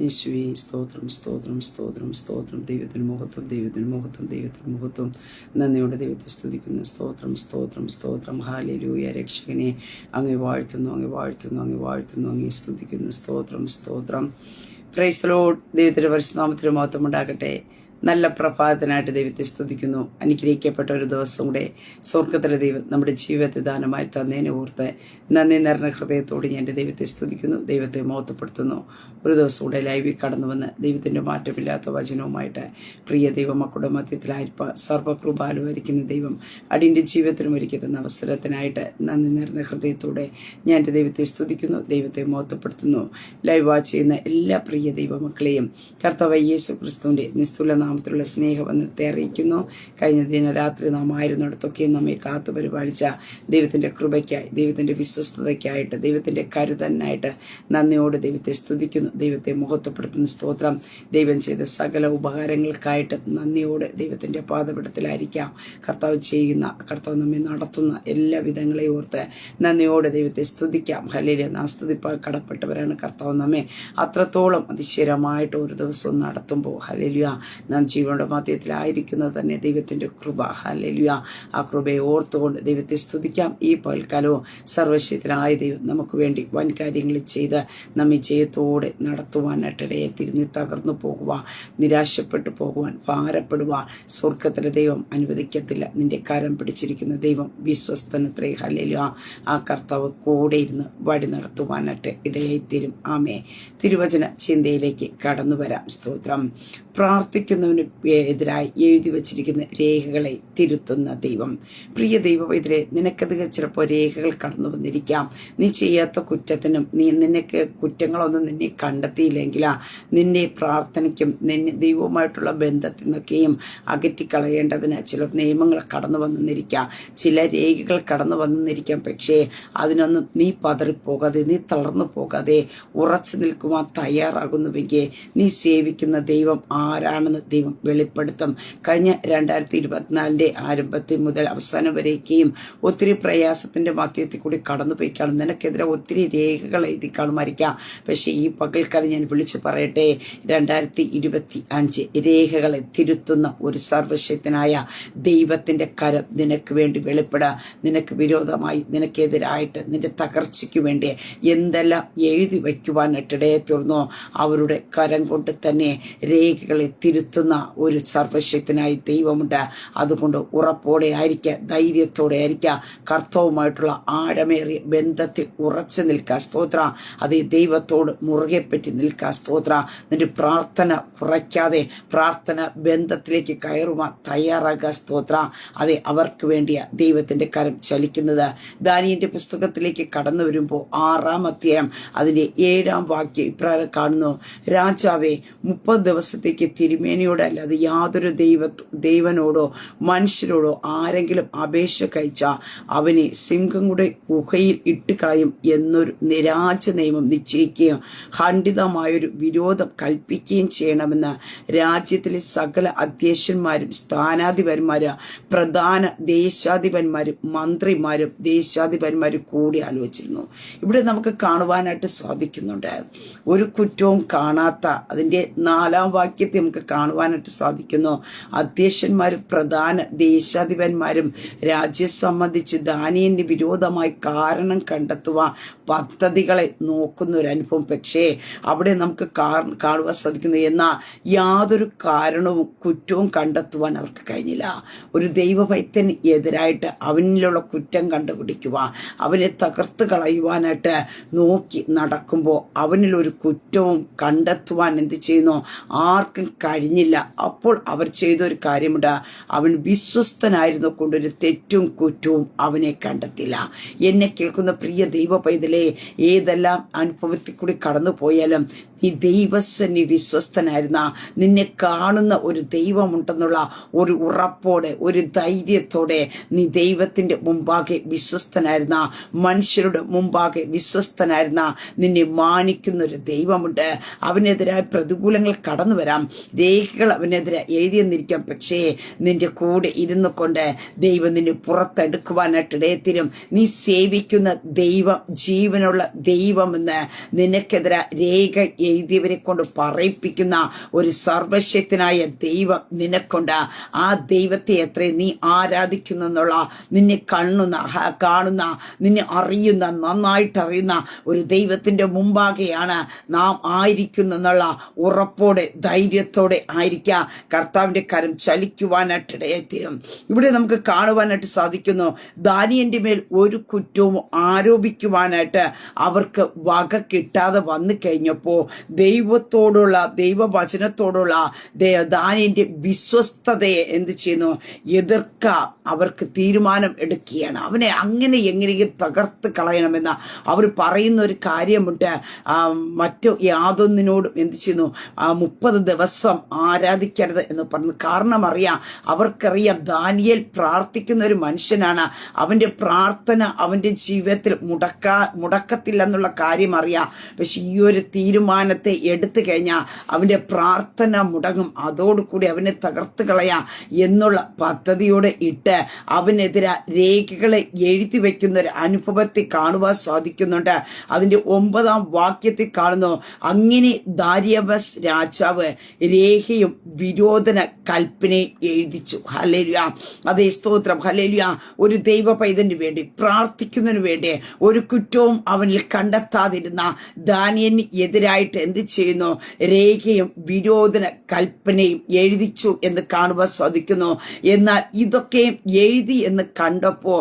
യേശുവേ സ്തോത്രം സ്തോത്രം സ്തോത്രം സ്തോത്രം. ദൈവത്തിന് മഹത്വം, ദൈവത്തിന് മഹത്വം, ദൈവത്തിന് മഹത്വം. നന്ദിയോടെ ദൈവത്തെ സ്തുതിക്കുന്നു. സ്തോത്രം സ്തോത്രം സ്തോത്രം. ഹല്ലേലൂയ. രക്ഷകനെ അങ്ങേ വാഴ്ത്തുന്നു, അങ്ങേ വാഴ്ത്തുന്നു, അങ്ങേ വാഴ്ത്തുന്നു, അങ്ങേ സ്തുതിക്കുന്നു. സ്തോത്രം സ്തോത്രം. Praise the Lord. ദൈവത്തിന്റെ പരിശുദ്ധനാമത്തിന് മഹത്വം ഉണ്ടാകട്ടെ. നല്ല പ്രഭാതത്തിനായിട്ട് ദൈവത്തെ സ്തുതിക്കുന്നു. അനുഗ്രഹിക്കപ്പെട്ട ഒരു ദിവസം കൂടെ സ്വർഗത്തിലെ ദൈവം നമ്മുടെ ജീവിതത്തെ ദാനമായി തന്നതിനെ ഓർത്ത് നന്ദി നിറഞ്ഞ ഹൃദയത്തോട് ഞാൻ എൻ്റെ ദൈവത്തെ സ്തുതിക്കുന്നു, ദൈവത്തെ മഹത്വപ്പെടുത്തുന്നു. ഒരു ദിവസം കൂടെ ലൈവിൽ കടന്നു വന്ന് ദൈവത്തിൻ്റെ മാറ്റമില്ലാത്ത വചനവുമായിട്ട് പ്രിയ ദൈവമക്കളുടെ മധ്യത്തിലായിരിക്കാൻ സർവ്വകൃപാലുവരിക്കുന്ന ദൈവം അടിൻ്റെ ജീവിതത്തിനും ഒരുക്കി തന്ന അവസരത്തിനായിട്ട് നന്ദി നിറഞ്ഞ ഹൃദയത്തോടെ ഞാൻ എൻ്റെ ദൈവത്തെ സ്തുതിക്കുന്നു, ദൈവത്തെ മഹത്വപ്പെടുത്തുന്നു. ലൈവ് വാച്ച് ചെയ്യുന്ന എല്ലാ പ്രിയ ദൈവമക്കളെയും കർത്താവ് യേശു ക്രിസ്തുവിൻ്റെ നിസ്തുല നാമത്തിലുള്ള സ്നേഹബന്ധത്തെ അറിയിക്കുന്നു. കഴിഞ്ഞ ദിനരാത്രി നാം ആയിരുന്നിടത്തൊക്കെ നമ്മെ കാത്തു പരിപാലിച്ച ദൈവത്തിൻ്റെ കൃപയ്ക്കായി, ദൈവത്തിൻ്റെ വിശ്വസ്തതയ്ക്കായിട്ട്, ദൈവത്തിൻ്റെ കരുതനായിട്ട് നന്ദിയോട് ദൈവത്തെ സ്തുതിക്കുന്നു, ദൈവത്തെ മഹത്വപ്പെടുത്തുന്ന. സ്തോത്രം. ദൈവം ചെയ്ത സകല ഉപകാരങ്ങൾക്കായിട്ട് നന്ദിയോടെ ദൈവത്തിൻ്റെ പാദപീഠത്തിലായിരിക്കാം. കർത്താവ് നമ്മെ നടത്തുന്ന എല്ലാ വിധങ്ങളെയും ഓർത്ത് നന്ദിയോടെ ദൈവത്തെ സ്തുതിക്കാം. ഹല്ലേലൂയ. നാം സ്തുതിപ്പാൻ കടപ്പെട്ടവരാണ്. കർത്താവ് നമ്മെ അത്രത്തോളം അതിശയമായിട്ട് ഒരു ദിവസവും നടത്തുമ്പോൾ ഹല്ലേലൂയ നാം ജീവനുടെ മധ്യത്തിലായിരിക്കുന്നത് തന്നെ ദൈവത്തിൻ്റെ കൃപ. ഹല്ലേലൂയ. ആ കൃപയെ ഓർത്തുകൊണ്ട് ദൈവത്തെ സ്തുതിക്കാം. ഈ പൽക്കാലവും സർവശക്തനായ ദൈവം നമുക്ക് വേണ്ടി വൻ കാര്യങ്ങൾ ചെയ്ത് നമ്മെ ജയത്തോടെ നടത്തുവാനായിട്ടിടയെ തിരിഞ്ഞ് തകർന്നു പോകുവാൻ, നിരാശപ്പെട്ടു പോകുവാൻ, ഭാരപ്പെടുവാൻ സ്വർഗത്തിലെ ദൈവം അനുവദിക്കത്തില്ല. നിന്റെ കരം പിടിച്ചിരിക്കുന്ന ദൈവം വിശ്വസ്തനത്രേ. ഹല്ലേലൂയ. ആ കർത്താവ് കൂടെ ഇരുന്ന് വഴി നടത്തുവാനായിട്ട് ഇടയായി തീരും. ആമേ. തിരുവചന ചിന്തയിലേക്ക് കടന്നു വരാം. സ്തോത്രം. പ്രാർത്ഥിക്കുന്നവന് എതിരായി എഴുതി വച്ചിരിക്കുന്ന രേഖകളെ തിരുത്തുന്ന ദൈവം. പ്രിയ ദൈവവൈദ്യരെ, നിനക്കത് ചിലപ്പോൾ രേഖകൾ കടന്നു വന്നിരിക്കാം. നീ ചെയ്യാത്ത കുറ്റത്തിനും നിനക്ക് കുറ്റങ്ങളൊന്നും നിന്നെ കണ്ടെത്തിയില്ലെങ്കിലാ നിന്റെ പ്രാർത്ഥനയ്ക്കും നിന്നെ ദൈവവുമായിട്ടുള്ള ബന്ധത്തിൽ നിന്നൊക്കെയും അകറ്റിക്കളയേണ്ടതിന് ചില നിയമങ്ങൾ കടന്നു വന്നിരിക്കാം, ചില രേഖകൾ കടന്നു വന്നിരിക്കാം. പക്ഷേ അതിനൊന്നും നീ പതറിപ്പോകാതെ, നീ തളർന്നു പോകാതെ ഉറച്ചു നിൽക്കുവാൻ തയ്യാറാകുന്നുവെങ്കിൽ നീ സേവിക്കുന്ന ദൈവം ആരാണെന്ന് ദൈവം വെളിപ്പെടുത്തും. കഴിഞ്ഞ 2024 ആരംഭത്തിൽ മുതൽ അവസാനം വരേക്കും ഒത്തിരി പ്രയാസത്തിന്റെ മധ്യത്തിൽ കൂടി കടന്നുപോയി കാണും. നിനക്കെതിരെ ഒത്തിരി രേഖകൾ എഴുതി കാണുമായിരിക്കാം. പക്ഷെ ഈ പകൽക്കാലം ഞാൻ വിളിച്ചു പറയട്ടെ, 2025 രേഖകളെ തിരുത്തുന്ന ഒരു സർവശക്തനായ ദൈവത്തിന്റെ കരം നിനക്ക് വേണ്ടി വെളിപ്പെടാം. നിനക്ക് വിരോധമായി, നിനക്കെതിരായിട്ട്, നിന്റെ തകർച്ചയ്ക്ക് വേണ്ടി എന്തെല്ലാം എഴുതി വയ്ക്കുവാനായിട്ടിടയെ തീർന്നോ അവരുടെ കരം കൊണ്ട് തന്നെ രേഖകളെ തിരുത്തുന്ന ഒരു സർവശക്തനായ ദൈവമുണ്ട്. അതുകൊണ്ട് ഉറപ്പോടെ ആയിരിക്കുക, ധൈര്യത്തോടെ ആയിരിക്കുക, കർത്താവുമായിട്ടുള്ള ആഴമേറിയ ബന്ധത്തിൽ ഉറച്ചു നിൽക്കുക. സ്തോത്ര. അതേ ദൈവത്തോട് മുറുകെ പറ്റി നിൽക്കുക. സ്തോത്ര. നിന്റെ പ്രാർത്ഥന കുറയ്ക്കാതെ പ്രാർത്ഥന ബന്ധത്തിലേക്ക് കയറുവാൻ തയ്യാറാകുക. സ്തോത്ര. അതെ, അവർക്ക് വേണ്ടിയ ദൈവത്തിന്റെ കരം ചലിക്കുന്നത്. ദാനിയേലിന്റെ പുസ്തകത്തിലേക്ക് കടന്നു വരുമ്പോൾ 6-ാം അധ്യായം അതിന്റെ 7-ാം വാക്യം ഇപ്രകാരം കാണുന്നു. രാജാവേ, 30 ദിവസത്തേക്ക് തിരുമേനിയോട് അല്ലാതെ യാതൊരു ദൈവനോടോ മനുഷ്യരോടോ ആരെങ്കിലും അപേക്ഷ കഴിച്ചാൽ അവനെ സിംഹങ്ങളുടെ ഗുഹയിൽ ഇട്ട് കളയും എന്നൊരു നിരാജ നിയമം നിശ്ചയിക്കുകയും ഖണ്ഡിതമായൊരു വിരോധം കൽപ്പിക്കുകയും ചെയ്യണമെന്ന് രാജ്യത്തിലെ സകല അധ്യക്ഷന്മാരും സ്ഥാനാധിപന്മാരും പ്രധാന ദേശാധിപന്മാരും മന്ത്രിമാരും ദേശാധിപന്മാരും കൂടി ആലോചിച്ചിരുന്നു. ഇവിടെ നമുക്ക് കാണുവാനായിട്ട് സാധിക്കുന്നുണ്ട്, ഒരു കുറ്റവും കാണാത്ത അതിന്റെ 4-ാം വാക്യത്തെ നമുക്ക് കാണുവാനായിട്ട് സാധിക്കുന്നു. അധ്യക്ഷന്മാരും പ്രധാന ദേശാധിപന്മാരും രാജ്യം സംബന്ധിച്ച് ദാനിയേലിന് വിരോധമായി കാരണം കണ്ടെത്തുവാൻ പദ്ധതികളെ നോക്കുന്ന ഒരു അനുഭവം. പക്ഷേ അവിടെ നമുക്ക് കാണുവാൻ സാധിക്കുന്നു, എന്നാൽ യാതൊരു കാരണവും കുറ്റവും കണ്ടെത്തുവാൻ അവർക്ക് കഴിഞ്ഞില്ല. ഒരു ദൈവഭക്തന് എതിരായിട്ട് അവനിലുള്ള കുറ്റം കണ്ടുപിടിക്കുവാൻ, അവനെ തകർത്ത് കളയുവാനായിട്ട് നോക്കി നടക്കുമ്പോൾ അവനിലൊരു കുറ്റവും കണ്ടെത്തുവാൻ എന്ത് ചെയ്യുന്നു? ആർക്കും കഴിഞ്ഞില്ല. അപ്പോൾ അവർ ചെയ്തൊരു കാര്യമുണ്ട്, അവൻ വിശ്വസ്തനായിരുന്നു കൊണ്ടൊരു തെറ്റും കുറ്റവും അവനെ കണ്ടെത്തില്ല. എന്നെ കേൾക്കുന്ന പ്രിയ ദൈവ പൈതലേ, ഏതെല്ലാം അനുഭവത്തിൽ കൂടി കടന്നു പോയാലും നീ ദൈവസന്നി വിശ്വസ്തനായിരുന്ന, നിന്നെ കാണുന്ന ഒരു ദൈവമുണ്ടെന്നുള്ള ഒരു ഉറപ്പോടെ, ഒരു ധൈര്യത്തോടെ നീ ദൈവത്തിന്റെ മുമ്പാകെ വിശ്വസ്തനായിരുന്ന, മനുഷ്യരുടെ മുമ്പാകെ വിശ്വസ്തനായിരുന്ന, നിന്നെ മാനിക്കുന്ന ഒരു ദൈവമുണ്ട്. അവനെതിരായ പ്രതികൂലങ്ങൾ കടന്നു വരാം, രേഖകൾ രേഖകൾ അവനെതിരെ എഴുതിയെന്നിരിക്കാം. പക്ഷേ നിന്റെ കൂടെ ഇരുന്നു കൊണ്ട് ദൈവം നിന്നെ പുറത്തെടുക്കുവാനായിട്ട് ഇടയത്തിരും. നീ സേവിക്കുന്ന ദൈവം ജീവനുള്ള ദൈവമെന്ന് നിനക്കെതിരെ രേഖ എഴുതിയവരെ കൊണ്ട് പറയിപ്പിക്കുന്ന ഒരു സർവശക്തനായ ദൈവം നിനക്കൊണ്ട്. ആ ദൈവത്തെ എത്ര നീ ആരാധിക്കുന്നു എന്നുള്ള, നിന്നെ കാണുന്ന നിന്നെ അറിയുന്ന, നന്നായിട്ട് അറിയുന്ന ഒരു ദൈവത്തിന്റെ മുമ്പാകെയാണ് നാം ആയിരിക്കുന്നെന്നുള്ള ഉറപ്പോടെ ധൈര്യത്തോടെ ആയിരിക്കുക. കർത്താവിന്റെ കരം ചലിക്കുവാനായിട്ട് ഇടയത്തിരും. ഇവിടെ നമുക്ക് കാണുവാനായിട്ട് സാധിക്കുന്നു, ദാനിയേലിന്റെ മേൽ ഒരു കുറ്റവും ആരോപിക്കുവാനായിട്ട് അവർക്ക് വക കിട്ടാതെ വന്നു കഴിഞ്ഞപ്പോ ദൈവത്തോടുള്ള, ദൈവവചനത്തോടുള്ള ദാനിയേലിന്റെ വിശ്വസ്തതയെ എന്ത് ചെയ്യുന്നു? എതിർക്ക അവർക്ക് തീരുമാനം എടുക്കുകയാണ്. അവനെ അങ്ങനെ എങ്ങനെയും തകർത്ത് കളയണമെന്ന് അവർ പറയുന്ന ഒരു കാര്യമുണ്ട്. മറ്റു യാതൊന്നിനോടും എന്ത് ചെയ്യുന്നു? 30 ദിവസം ആരാധിക്കരുത് എന്ന് പറഞ്ഞു. കാരണം അറിയാം, അവർക്കറിയാം ദാനിയേൽ പ്രാർത്ഥിക്കുന്ന ഒരു മനുഷ്യനാണ്. അവന്റെ പ്രാർത്ഥന അവന്റെ ജീവിതത്തിൽ മുടക്കത്തില്ല എന്നുള്ള കാര്യം അറിയാം. പക്ഷെ ഈ ഒരു തീരുമാനത്തെ എടുത്തു കഴിഞ്ഞാൽ അവന്റെ പ്രാർത്ഥന മുടങ്ങും. അതോടുകൂടി അവനെ തകർത്ത് കളയാം എന്നുള്ള പദ്ധതിയോടെ ഇട്ട് അവനെതിരെ രേഖകളെ എഴുതി വെക്കുന്ന ഒരു അനുഭവത്തെ കാണുവാൻ സാധിക്കുന്നുണ്ട്. അതിന്റെ 9-ാം വാക്യത്തിൽ കാണുന്നു, അങ്ങനെ ദാരിയവസ് രാജാവ് രേഖയും വിരോധന കൽപ്പനയും എഴുതിച്ചു. ഹല്ലേലൂയ. അതേ സ്തോത്രം. ഹല്ലേലൂയ. ഒരു ദൈവ പൈതന് വേണ്ടി പ്രാർത്ഥിക്കുന്നതിന് വേണ്ടി ഒരു കുറ്റവും അവനിൽ കണ്ടെത്താതിരുന്ന ദാനിയേലിന് എതിരായിട്ട് എന്ത് ചെയ്യുന്നു? രേഖയും വിരോധന കൽപ്പനയും എഴുതിച്ചു എന്ന് കാണുവാൻ സാധിക്കുന്നു. എന്നാൽ ഇതൊക്കെയും എഴുതി എന്ന് കണ്ടപ്പോ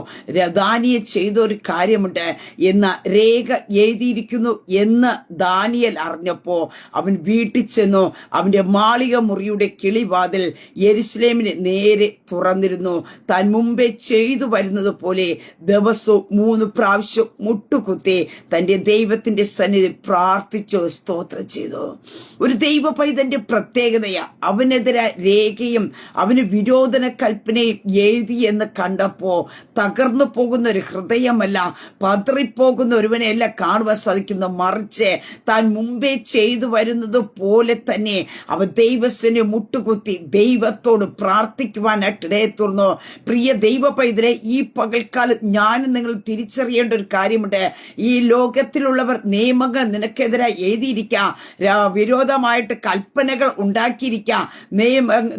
ദാനിയേൽ ചെയ്ത ഒരു കാര്യമുണ്ട്. എന്നാൽ രേഖ എഴുതിയിരിക്കുന്നു എന്ന് ദാനിയേൽ അറിഞ്ഞപ്പോ അവൻ വീട്ടിൽ ചെന്നു. അവന്റെ മാളിക മുറിയുടെ കിളിവാതിൽ യെരുശലേമിന് നേരെ തുറന്നിരുന്നു. താൻ മുമ്പേ ചെയ്തു വരുന്നത് പോലെ ദിവസവും 3 പ്രാവശ്യം മുട്ടുകുത്തി തന്റെ ദൈവത്തിന്റെ സന്നിധി പ്രാർത്ഥിച്ചു സ്തോത്രം ചെയ്തു. ഒരു ദൈവ പൈതന്റെ പ്രത്യേകതയാ, അവനെതിരെ രേഖയും അവന് വിരോധന കൽപ്പനയും എഴുതി എന്ന് കണ്ടപ്പോ തകർന്നു പോകുന്ന ഒരു ഹൃദയമല്ല, പതറിപ്പോകുന്ന ഒരുവനെയല്ല കാണുവാൻ സാധിക്കുന്ന, മറിച്ച് താൻ മുമ്പേ ചെയ്തു വരുന്നത് പോലെ തന്നെ അവ ദൈവത്തിന് മുട്ടുകുത്തി ദൈവത്തോട് പ്രാർത്ഥിക്കുവാനായിട്ട് ഇടയത്തുന്നു. പ്രിയ ദൈവ പൈതലെ, ഈ പകൽക്കാലം ഞാനും നിങ്ങൾ തിരിച്ചറിയേണ്ട ഒരു കാര്യമുണ്ട്. ഈ ലോകത്തിലുള്ളവർ നിയമങ്ങൾ നിനക്കെതിരെ എഴുതിയിരിക്കാം, വിരോധമായിട്ട് കൽപ്പനകൾ ഉണ്ടാക്കിയിരിക്കാം,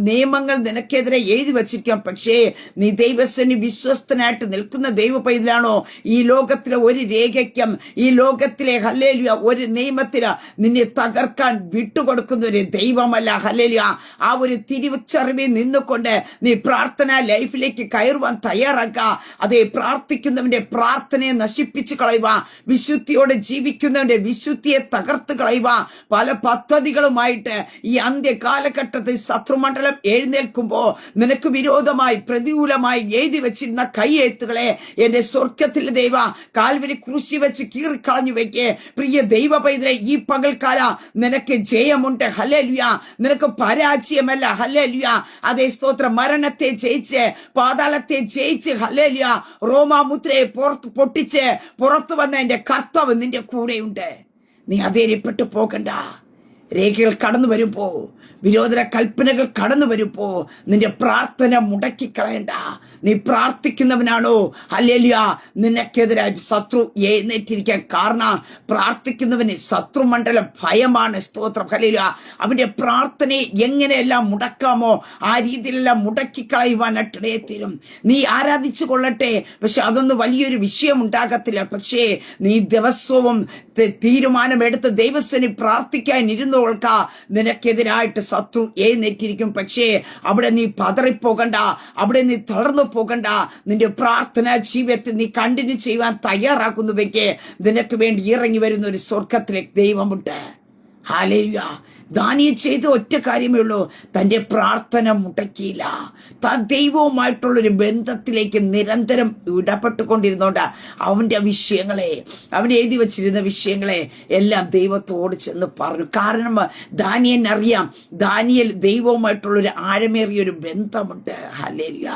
നിയമങ്ങൾ നിനക്കെതിരെ എഴുതി വച്ചിരിക്കാം. പക്ഷേ നീ ദൈവത്തിന് വിശ്വസ്തനായിട്ട് നിൽക്കുന്ന ദൈവ പൈതലാണോ? ഈ ലോകത്തിലെ ഒരു രേഖയ്ക്കും ഈ ലോകത്തിലെ ഹല്ലേലൂയ ഒരു നിയമത്തിന് നിന്നെ തകർക്കാൻ വിട്ടുകൊടുക്കുന്ന ഒരു ദൈവമല്ല. ഹല്ലേലൂയ. ആ ഒരു തിരിച്ചറിവിൽ നിന്നുകൊണ്ട് നീ പ്രാർത്ഥന ലൈഫിലേക്ക് കയറുവാൻ തയ്യാറാക്കുക. അതേ, പ്രാർത്ഥിക്കുന്നവന്റെ പ്രാർത്ഥനയെ നശിപ്പിച്ചു കളയുക, വിശുദ്ധിയോടെ ജീവിക്കുന്നവന്റെ വിശുദ്ധിയെ തകർത്ത് കളയുക. പല പദ്ധതികളുമായിട്ട് ഈ അന്ത്യ കാലഘട്ടത്തിൽ ശത്രുമണ്ഡലം എഴുന്നേൽക്കുമ്പോ നിനക്ക് വിരോധമായി പ്രതികൂലമായി എഴുതി വെച്ചിരുന്ന കൈയെഴുത്തുകളെ എന്റെ സ്വർഗത്തിലെ ദൈവ കാൽവരി ക്രൂശി വെച്ച് കീറിക്കളഞ്ഞു വെക്കേ. പ്രിയ ദൈവ പൈതലെ, ഈ പകൽക്കാല നിനക്ക് ജയമുണ്ട്. ഹല്ലേലൂയ. നിനക്ക് പരാജയമല്ല. ഹല്ലേലൂയ. അതേ സ്തോത്രം. മരണത്തെ ജയിച്ച് പാതാളത്തെ ജയിച്ച് ഹല്ലേലൂയ റോമാമുദ്രയെ പൊട്ടിച്ച് പുറത്തു വന്ന എന്റെ കർത്താവ് നിന്റെ കൂടെയുണ്ട്. നീ അധൈര്യപ്പെട്ടു പോകണ്ട. രേഖകൾ കടന്നു വരുമ്പോ, വിരോധന കൽപ്പനകൾ കടന്നു വരുമ്പോ നിന്റെ പ്രാർത്ഥന മുടക്കിക്കളയണ്ട. നീ പ്രാർത്ഥിക്കുന്നവനാണോ? ഹല്ലേലൂയ. നിനക്കെതിരായി ശത്രു എഴുന്നേറ്റിരിക്കാൻ കാരണം പ്രാർത്ഥിക്കുന്നവന് ശത്രുമണ്ഡലം ഭയമാണ്. സ്തോത്രം. ഹല്ലേലൂയ. അവന്റെ പ്രാർത്ഥനയെ എങ്ങനെയെല്ലാം മുടക്കാമോ ആ രീതിയിലെല്ലാം മുടക്കിക്കളയുവാനായിട്ട് ഇടയത്തീരും. നീ ആരാധിച്ചു കൊള്ളട്ടെ, പക്ഷെ അതൊന്നും വലിയൊരു വിഷയം ഉണ്ടാകത്തില്ല. പക്ഷേ നീ ദിവസവും തീരുമാനമെടുത്ത് ദൈവസ്ഥനി പ്രാർത്ഥിക്കാൻ ഇരുന്നോൾക്ക നിനക്കെതിരായിട്ട് ശത്രു എഴുന്നേറ്റിരിക്കും. പക്ഷേ അവിടെ നീ പതറിപ്പോകണ്ട, അവിടെ നീ തളർന്നു പോകണ്ട. നിന്റെ പ്രാർത്ഥനാ ജീവിതത്തിൽ നീ കണ്ടിന്യൂ ചെയ്യുവാൻ തയ്യാറാക്കുന്നുവെങ്കിൽ നിനക്ക് വേണ്ടി ഇറങ്ങി വരുന്ന ഒരു സ്വർഗത്തിലെ ദൈവമുണ്ട്. ഹല്ലേലൂയ. ദാനിയേൽ ചെയ്ത ഒറ്റ കാര്യമേ ഉള്ളൂ, തന്റെ പ്രാർത്ഥന മുടക്കിയില്ല. താൻ ദൈവവുമായിട്ടുള്ളൊരു ബന്ധത്തിലേക്ക് നിരന്തരം ഇടപെട്ടുകൊണ്ടിരുന്നോണ്ട് അവന്റെ വിഷയങ്ങളെ, അവൻ എഴുതി വച്ചിരുന്ന വിഷയങ്ങളെ എല്ലാം ദൈവത്തോട് ചെന്ന് പറഞ്ഞു. കാരണം ദാനിയേലിന് അറിയാം, ദാനിയേൽ ദൈവവുമായിട്ടുള്ളൊരു ആഴമേറിയൊരു ബന്ധമുണ്ട്. ഹല്ലേലൂയ.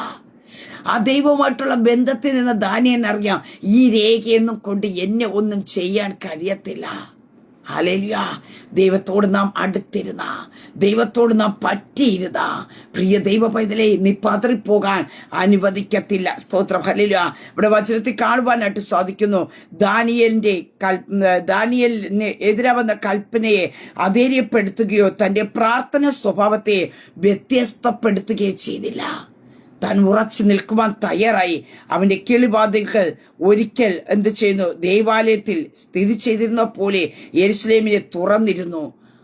ആ ദൈവവുമായിട്ടുള്ള ബന്ധത്തിൽ നിന്ന് ദാനിയേലിന് അറിയാം, ഈ രേഖയൊന്നും കൊണ്ട് എന്നെ ഒന്നും ചെയ്യാൻ കഴിയത്തില്ല. ഹല്ലേലൂയ. ദൈവത്തോട് നാം അടുത്തിരുന്ന, ദൈവത്തോട് നാം പറ്റിയിരുന്ന പ്രിയ ദൈവ പൈതലേ, നീ പതറിപ്പോകാൻ അനുവദിക്കത്തില്ല. സ്തോത്രം. ഹല്ലേലൂയ. ഇവിടെ വചനത്തിൽ കാണുവാനായിട്ട് സാധിക്കുന്നു, ദാനിയേലിന് എതിരെ വന്ന കൽപ്പനയെ അധൈര്യപ്പെടുത്തുകയോ തന്റെ പ്രാർത്ഥന സ്വഭാവത്തെ വ്യത്യസ്തപ്പെടുത്തുകയോ ചെയ്തില്ല. താൻ ഉറച്ചു നിൽക്കുവാൻ തയ്യാറായി. അവന്റെ കിളിവാതിൽകൾ ഒരിക്കൽ എന്ത് ചെയ്യുന്നു? ദേവാലയത്തിൽ സ്ഥിതി ചെയ്തിരുന്ന പോലെ യെരുശലേമിനെ തുറന്നിരുന്നു.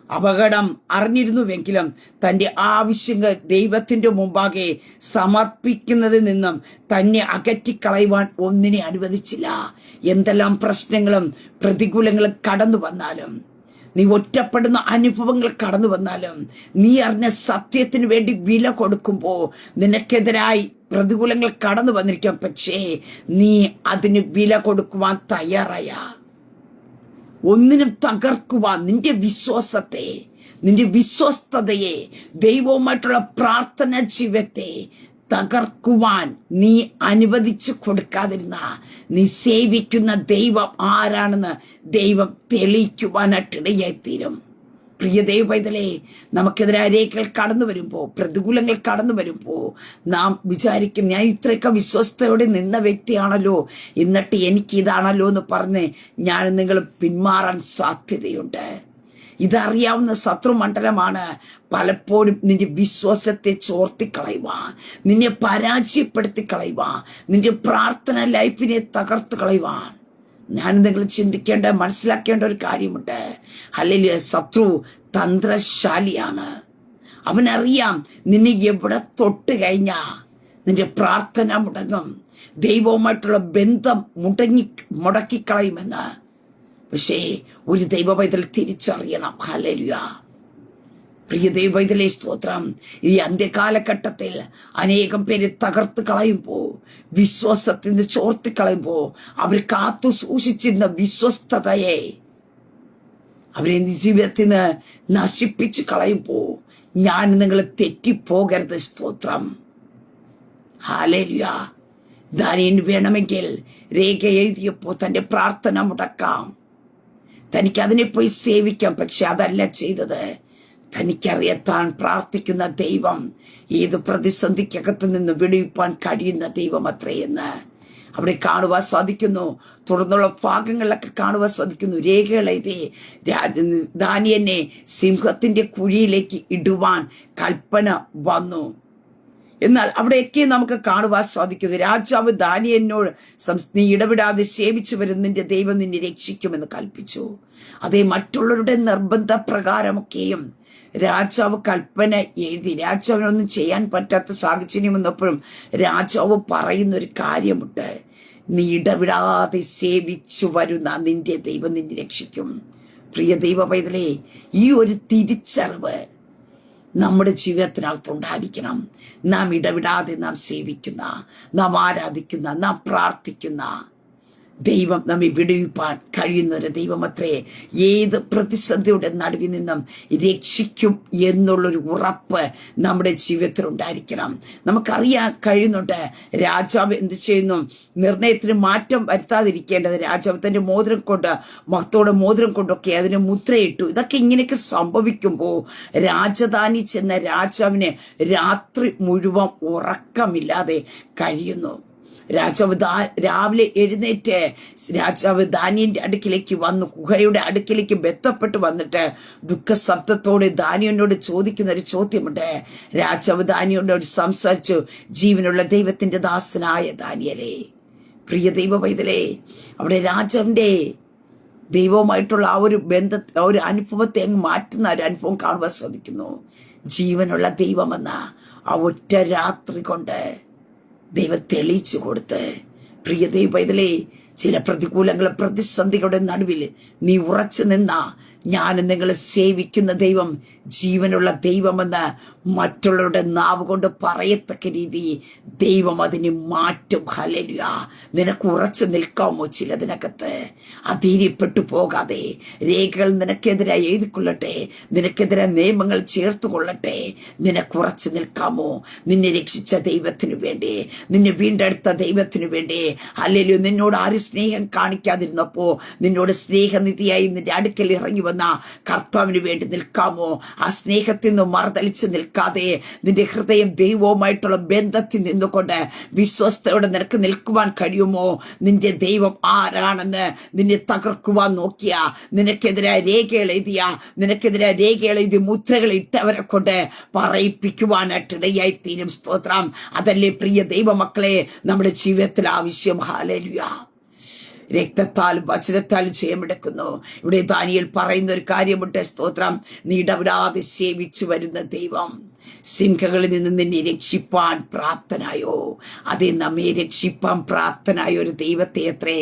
അപകടം അറിഞ്ഞിരുന്നുവെങ്കിലും തന്റെ ആവശ്യങ്ങൾ ദൈവത്തിന്റെ മുമ്പാകെ സമർപ്പിക്കുന്നതിൽ നിന്നും തന്നെ അകറ്റിക്കളയുവാൻ ഒന്നിനെ അനുവദിച്ചില്ല. എന്തെല്ലാം പ്രശ്നങ്ങളും പ്രതികൂലങ്ങളും കടന്നു വന്നാലും, നീ ഒറ്റപ്പെടുന്ന അനുഭവങ്ങൾ കടന്നു വന്നാലും, നീ അറിഞ്ഞ സത്യത്തിന് വേണ്ടി വില കൊടുക്കുമ്പോ നിനക്കെതിരായി പ്രതികൂലങ്ങൾ കടന്നു വന്നിരിക്കാം. പക്ഷേ നീ അതിന് വില കൊടുക്കുവാൻ തയ്യാറായ, ഒന്നിനും തകർക്കുവാൻ നിന്റെ വിശ്വാസത്തെ, നിന്റെ വിശ്വസ്തതയെ, ദൈവവുമായിട്ടുള്ള പ്രാർത്ഥന ജീവിതത്തെ തകർക്കുവാൻ നീ അനുവദിച്ചു കൊടുക്കാതിരുന്ന, നീ സേവിക്കുന്ന ദൈവം ആരാണെന്ന് ദൈവം തെളിയിക്കുവാനായിട്ടിടയായിത്തീരും. പ്രിയ ദൈവ പൈതലേ, നമുക്കെതിരെ രേഖകൾ കടന്നു വരുമ്പോ, പ്രതികൂലങ്ങൾ കടന്നു വരുമ്പോ നാം വിചാരിക്കും, ഞാൻ ഇത്രയൊക്കെ വിശ്വസ്തയോടെ നിന്ന വ്യക്തിയാണല്ലോ, എന്നിട്ട് എനിക്ക് ഇതാണല്ലോ എന്ന് പറഞ്ഞ് ഞാൻ നിങ്ങൾ പിന്മാറാൻ സാധ്യതയുണ്ട്. ഇതറിയാവുന്ന ശത്രുമണ്ഡലമാണ് പലപ്പോഴും നിന്റെ വിശ്വാസത്തെ ചോർത്തിക്കളയുവാൻ, നിന്നെ പരാജയപ്പെടുത്തി കളയുവാൻ, നിന്റെ പ്രാർത്ഥന ലൈഫിനെ തകർത്ത് കളയുവാൻ. ഞാൻ നിങ്ങൾ ചിന്തിക്കേണ്ട, മനസ്സിലാക്കേണ്ട ഒരു കാര്യമുണ്ട്. ഹല്ലേലൂയ. ശത്രു തന്ത്രശാലിയാണ്. അവനറിയാം നിന്നെ എവിടെ തൊട്ട് കഴിഞ്ഞാ നിന്റെ പ്രാർത്ഥന മുടങ്ങും, ദൈവവുമായിട്ടുള്ള ബന്ധം മുടക്കിക്കളയുമെന്ന്. പക്ഷേ ഒരു ദൈവ പൈതൽ തിരിച്ചറിയണം. ഹല്ലേലൂയ. പ്രിയ ദൈവ പൈതലേ, സ്തോത്രം. ഈ അന്ത്യകാലഘട്ടത്തിൽ അനേകം പേര് തകർത്ത് കളയുമ്പോ, വിശ്വാസത്തിന് ചോർത്തിക്കളയുമ്പോ, അവർ കാത്തു സൂക്ഷിച്ചിരുന്ന വിശ്വസ്തതയെ അവരെ ജീവിതത്തിന് നശിപ്പിച്ചു കളയുമ്പോ ഞാൻ നിങ്ങൾ തെറ്റിപ്പോകരുത്. സ്തോത്രം. ഹല്ലേലൂയ. ദാനിയേലിന് വേണമെങ്കിൽ രേഖ എഴുതിയപ്പോ തന്റെ പ്രാർത്ഥന മുടക്കാം, തനിക്ക് അതിനെ പോയി സേവിക്കാം. പക്ഷെ അതല്ല ചെയ്തത്. തനിക്കറിയത്താൻ പ്രാർത്ഥിക്കുന്ന ദൈവം ഏത് പ്രതിസന്ധിക്കകത്ത് നിന്ന് വിടുവിപ്പാൻ കഴിയുന്ന ദൈവം അത്രയെന്ന് അവിടെ കാണുവാൻ സാധിക്കുന്നു. തുടർന്നുള്ള ഭാഗങ്ങളിലൊക്കെ കാണുവാൻ സാധിക്കുന്നു. രേഖകൾ എഴുതി ദാനിയേലിനെ സിംഹത്തിന്റെ കുഴിയിലേക്ക് ഇടുവാൻ കൽപ്പന വന്നു. എന്നാൽ അവിടെയൊക്കെ നമുക്ക് കാണുവാൻ സാധിക്കുന്നു, രാജാവ് ദാനിയേലിനോട് നീ ഇടവിടാതെ സേവിച്ചു വരും നിന്റെ ദൈവം നിന്നെ രക്ഷിക്കുമെന്ന് കൽപ്പിച്ചു. അതേ മറ്റുള്ളവരുടെ നിർബന്ധ പ്രകാരമൊക്കെയും രാജാവ് കൽപ്പന എഴുതി. രാജാവിനൊന്നും ചെയ്യാൻ പറ്റാത്ത സാഹചര്യം വന്നപ്പോഴും രാജാവ് പറയുന്ന ഒരു കാര്യമുണ്ട്, നീ ഇടവിടാതെ സേവിച്ചു വരുന്ന നിന്റെ ദൈവം നിന്നെ രക്ഷിക്കും. പ്രിയ ദൈവ പൈതലേ, ഈ ഒരു തിരിച്ചറിവ് നമ്മുടെ ജീവിതത്തിനകത്തുണ്ടായിരിക്കണം. നാം ഇടവിടാതെ നാം സേവിക്കുന്ന, നാം ആരാധിക്കുന്ന, നാം പ്രാർത്ഥിക്കുന്ന ദൈവം നമ്മെ വിടുവിപ്പാൻ കഴിയുന്ന ഒരു ദൈവമത്രേ. ഏത് പ്രതിസന്ധിയുടെ നടുവിൽ നിന്നും രക്ഷിക്കും എന്നുള്ളൊരു ഉറപ്പ് നമ്മുടെ ജീവിതത്തിൽ ഉണ്ടായിരിക്കണം. നമുക്കറിയാൻ കഴിയുന്നുണ്ട്, രാജാവ് എന്ത് ചെയ്യുന്നു? നിർണയത്തിന് മാറ്റം വരുത്താതിരിക്കേണ്ടത് രാജാവ് തന്റെ മോതിരം കൊണ്ട്, മഹത്തോടെ മോതിരം കൊണ്ടൊക്കെ അതിന് മുദ്രയിട്ടു. ഇതൊക്കെ ഇങ്ങനെയൊക്കെ സംഭവിക്കുമ്പോൾ രാജധാനി ചെന്ന രാജാവിന് രാത്രി മുഴുവൻ ഉറക്കമില്ലാതെ കഴിയുന്നു. രാജാവ് രാവിലെ എഴുന്നേറ്റ് രാജാവ് ദാനിയേലിന്റെ അടുക്കിലേക്ക് വന്നു, ഗുഹയുടെ അടുക്കിലേക്ക് ബന്ധപ്പെട്ട് വന്നിട്ട് ദുഃഖശബ്ദത്തോടെ ദാനിയേലിനോട് ചോദിക്കുന്ന ഒരു ചോദ്യമുണ്ട്. രാജാവ് ദാനിയേലിനോട് സംസാരിച്ചു, ജീവനുള്ള ദൈവത്തിന്റെ ദാസനായ ദാനിയേലേ. പ്രിയ ദൈവ പൈതലേ, അവിടെ രാജാവിന്റെ ദൈവവുമായിട്ടുള്ള ആ ഒരു ആ ഒരു അനുഭവത്തെ അങ്ങ് മാറ്റുന്ന ഒരു അനുഭവം കാണുവാൻ സാധിക്കുന്നു. ജീവനുള്ള ദൈവമെന്ന ആ ഒറ്റ രാത്രി കൊണ്ട് ദൈവം തെളിയിച്ചു കൊടുത്ത്. പ്രിയ ദൈവ പൈതലേ, ചില പ്രതികൂലങ്ങളും പ്രതിസന്ധികളുടെ നടുവിൽ നീ ഉറച്ചു നിന്ന, ഞാൻ നിങ്ങളെ സേവിക്കുന്ന ദൈവം ജീവനുള്ള ദൈവമെന്ന് മറ്റുള്ളവരുടെ നാവ് കൊണ്ട് പറയത്തക്ക രീതി ദൈവം അതിന് മാറ്റും. ഹല്ലേലൂയ. നിനക്ക് ഉറച്ചു നിൽക്കാമോ? ചിലതിനകത്ത് അധീര്യപ്പെട്ടു പോകാതെ രേഖകൾ നിനക്കെതിരെ എഴുതിക്കൊള്ളട്ടെ, നിനക്കെതിരെ നിയമങ്ങൾ ചേർത്ത് കൊള്ളട്ടെ. നിനക്ക് ഉറച്ചു നിൽക്കാമോ? നിന്നെ രക്ഷിച്ച ദൈവത്തിനു വേണ്ടി, നിന്നെ വീണ്ടെടുത്ത ദൈവത്തിനു വേണ്ടി, ഹല്ലേലൂയ, നിന്നോട് ആര് സ്നേഹം കാണിക്കാതിരുന്നപ്പോ നിന്നോട് സ്നേഹനിധിയായി നിന്റെ അടുക്കൽ ഇറങ്ങി വന്ന കർത്താവിന് വേണ്ടി നിൽക്കാമോ? ആ സ്നേഹത്തിൽ നിന്ന് മറുതലിച്ച് നിൽക്കാതെ നിന്റെ ഹൃദയം ദൈവവുമായിട്ടുള്ള ബന്ധത്തിൽ നിന്നുകൊണ്ട് വിശ്വസ്തയോടെ നിനക്ക് നിൽക്കുവാൻ കഴിയുമോ? നിന്റെ ദൈവം ആരാണെന്ന് നിന്നെ തകർക്കുവാൻ നോക്കിയ, നിനക്കെതിരായ രേഖകൾ എഴുതി മുദ്രകൾ ഇട്ടവരെ കൊണ്ട് പറയിപ്പിക്കുവാനായിട്ട് ഇടയായി തീരും. സ്തോത്രം. അതല്ലേ പ്രിയ ദൈവമക്കളെ നമ്മുടെ ജീവിതത്തിൽ ആവശ്യം. ഹല്ലേലൂയ. രക്തത്താലും വചനത്താലും ജയമെടുക്കുന്നു. ഇവിടെ ദാനിയേൽ പറയുന്ന ഒരു കാര്യമുണ്ട്. സ്തോത്രം. നീ ഇടവിടാതെ സേവിച്ചു വരുന്ന ദൈവം സിംഹങ്ങളിൽ നിന്ന് നിന്നെ രക്ഷിപ്പാൻ പ്രാപ്തനായോ? അതേ, നമ്മെ രക്ഷിപ്പാൻ പ്രാപ്തനായ ഒരു ദൈവത്തെ അത്രേ